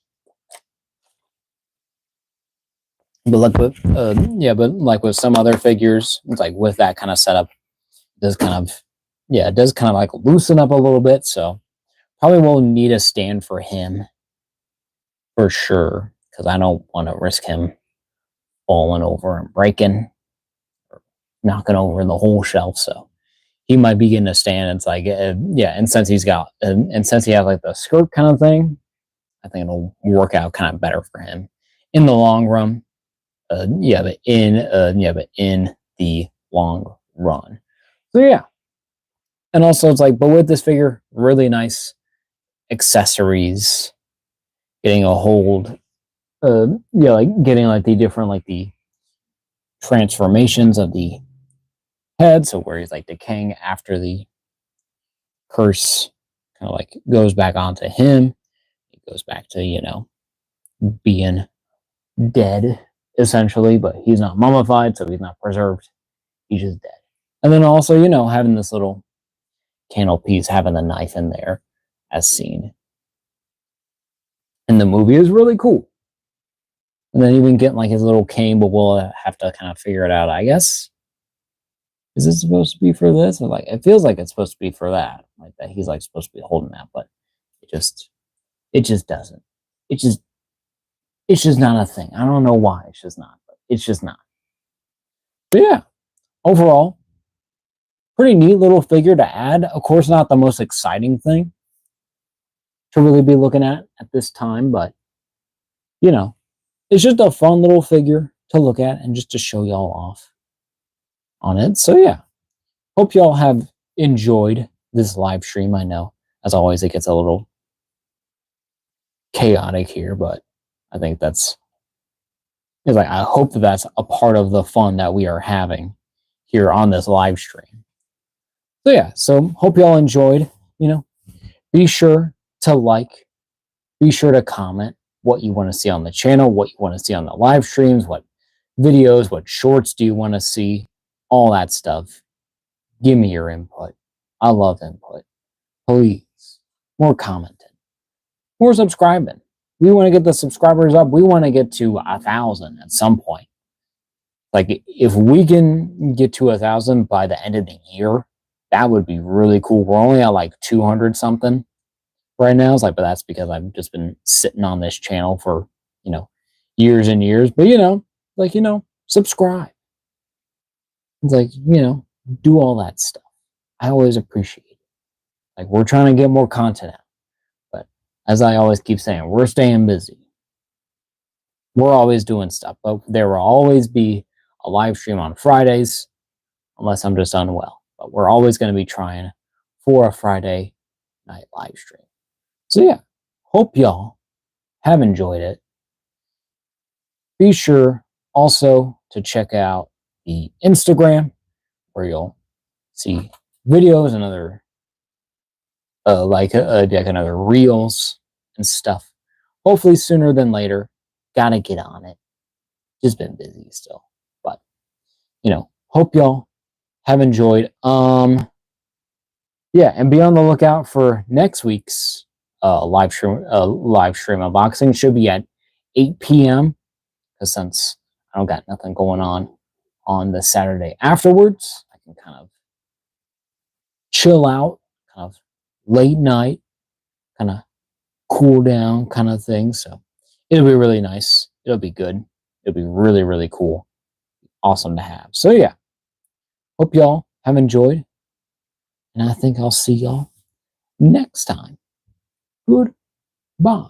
But like with but like with some other figures, it's like with that kind of setup, it does kind of it does kind of like loosen up a little bit. So probably won't need a stand for him for sure, because I don't want to risk him falling over and breaking or knocking over the whole shelf. So he might be getting a stand. It's like and since he's got and since he has like the skirt kind of thing, I think it'll work out kind of better for him in the long run. But in the long run. So yeah. And also it's like, but with this figure, really nice accessories, getting a hold, like getting like the different like the transformations of the head. So where he's like decaying after the curse kind of like goes back onto him. It goes back to, being dead essentially, but he's not mummified, so he's not preserved. He's just dead. And then also, having this little candle piece, having the knife in there as seen in the movie is really cool. And then even getting like his little cane, but we'll have to kind of figure it out, I guess. Is this supposed to be for this? Or like, it feels like it's supposed to be for that. Like that he's like supposed to be holding that, but it just doesn't. It's just not a thing. I don't know why. It's just not, but it's just not. But yeah, overall, pretty neat little figure to add. Of course, not the most exciting thing to really be looking at this time, but it's just a fun little figure to look at and just to show y'all off on it. So yeah, hope y'all have enjoyed this live stream. I know, as always, it gets a little chaotic here, but I think it's like, I hope that that's a part of the fun that we are having here on this live stream. So yeah, so hope y'all enjoyed. Be sure to like, be sure to comment what you want to see on the channel, what you want to see on the live streams, what videos, what shorts do you want to see, all that stuff. Give me your input. I love input. Please, more commenting, more subscribing. We want to get the subscribers up. We want to get to 1,000 at some point. Like, if we can get to 1,000 by the end of the year, that would be really cool. We're only at like 200 something right now. It's like, but that's because I've just been sitting on this channel for, years and years. But, subscribe. It's like, do all that stuff. I always appreciate it. Like, we're trying to get more content out. But as I always keep saying, we're staying busy. We're always doing stuff. But there will always be a live stream on Fridays, unless I'm just unwell. But we're always going to be trying for a Friday night live stream. So yeah, hope y'all have enjoyed it. Be sure also to check out the Instagram, where you'll see videos and other like another reels and stuff. Hopefully sooner than later. Gotta get on it. Just been busy still, but hope y'all have enjoyed. Yeah, and be on the lookout for next week's live stream unboxing. Should be at 8 p.m. because since I don't got nothing going on the Saturday afterwards, I can kind of chill out, kind of late night, kind of cool down kind of thing. So it'll be really nice. It'll be good. It'll be really, really cool. Awesome to have. So yeah, hope y'all have enjoyed. And I think I'll see y'all next time. Goodbye.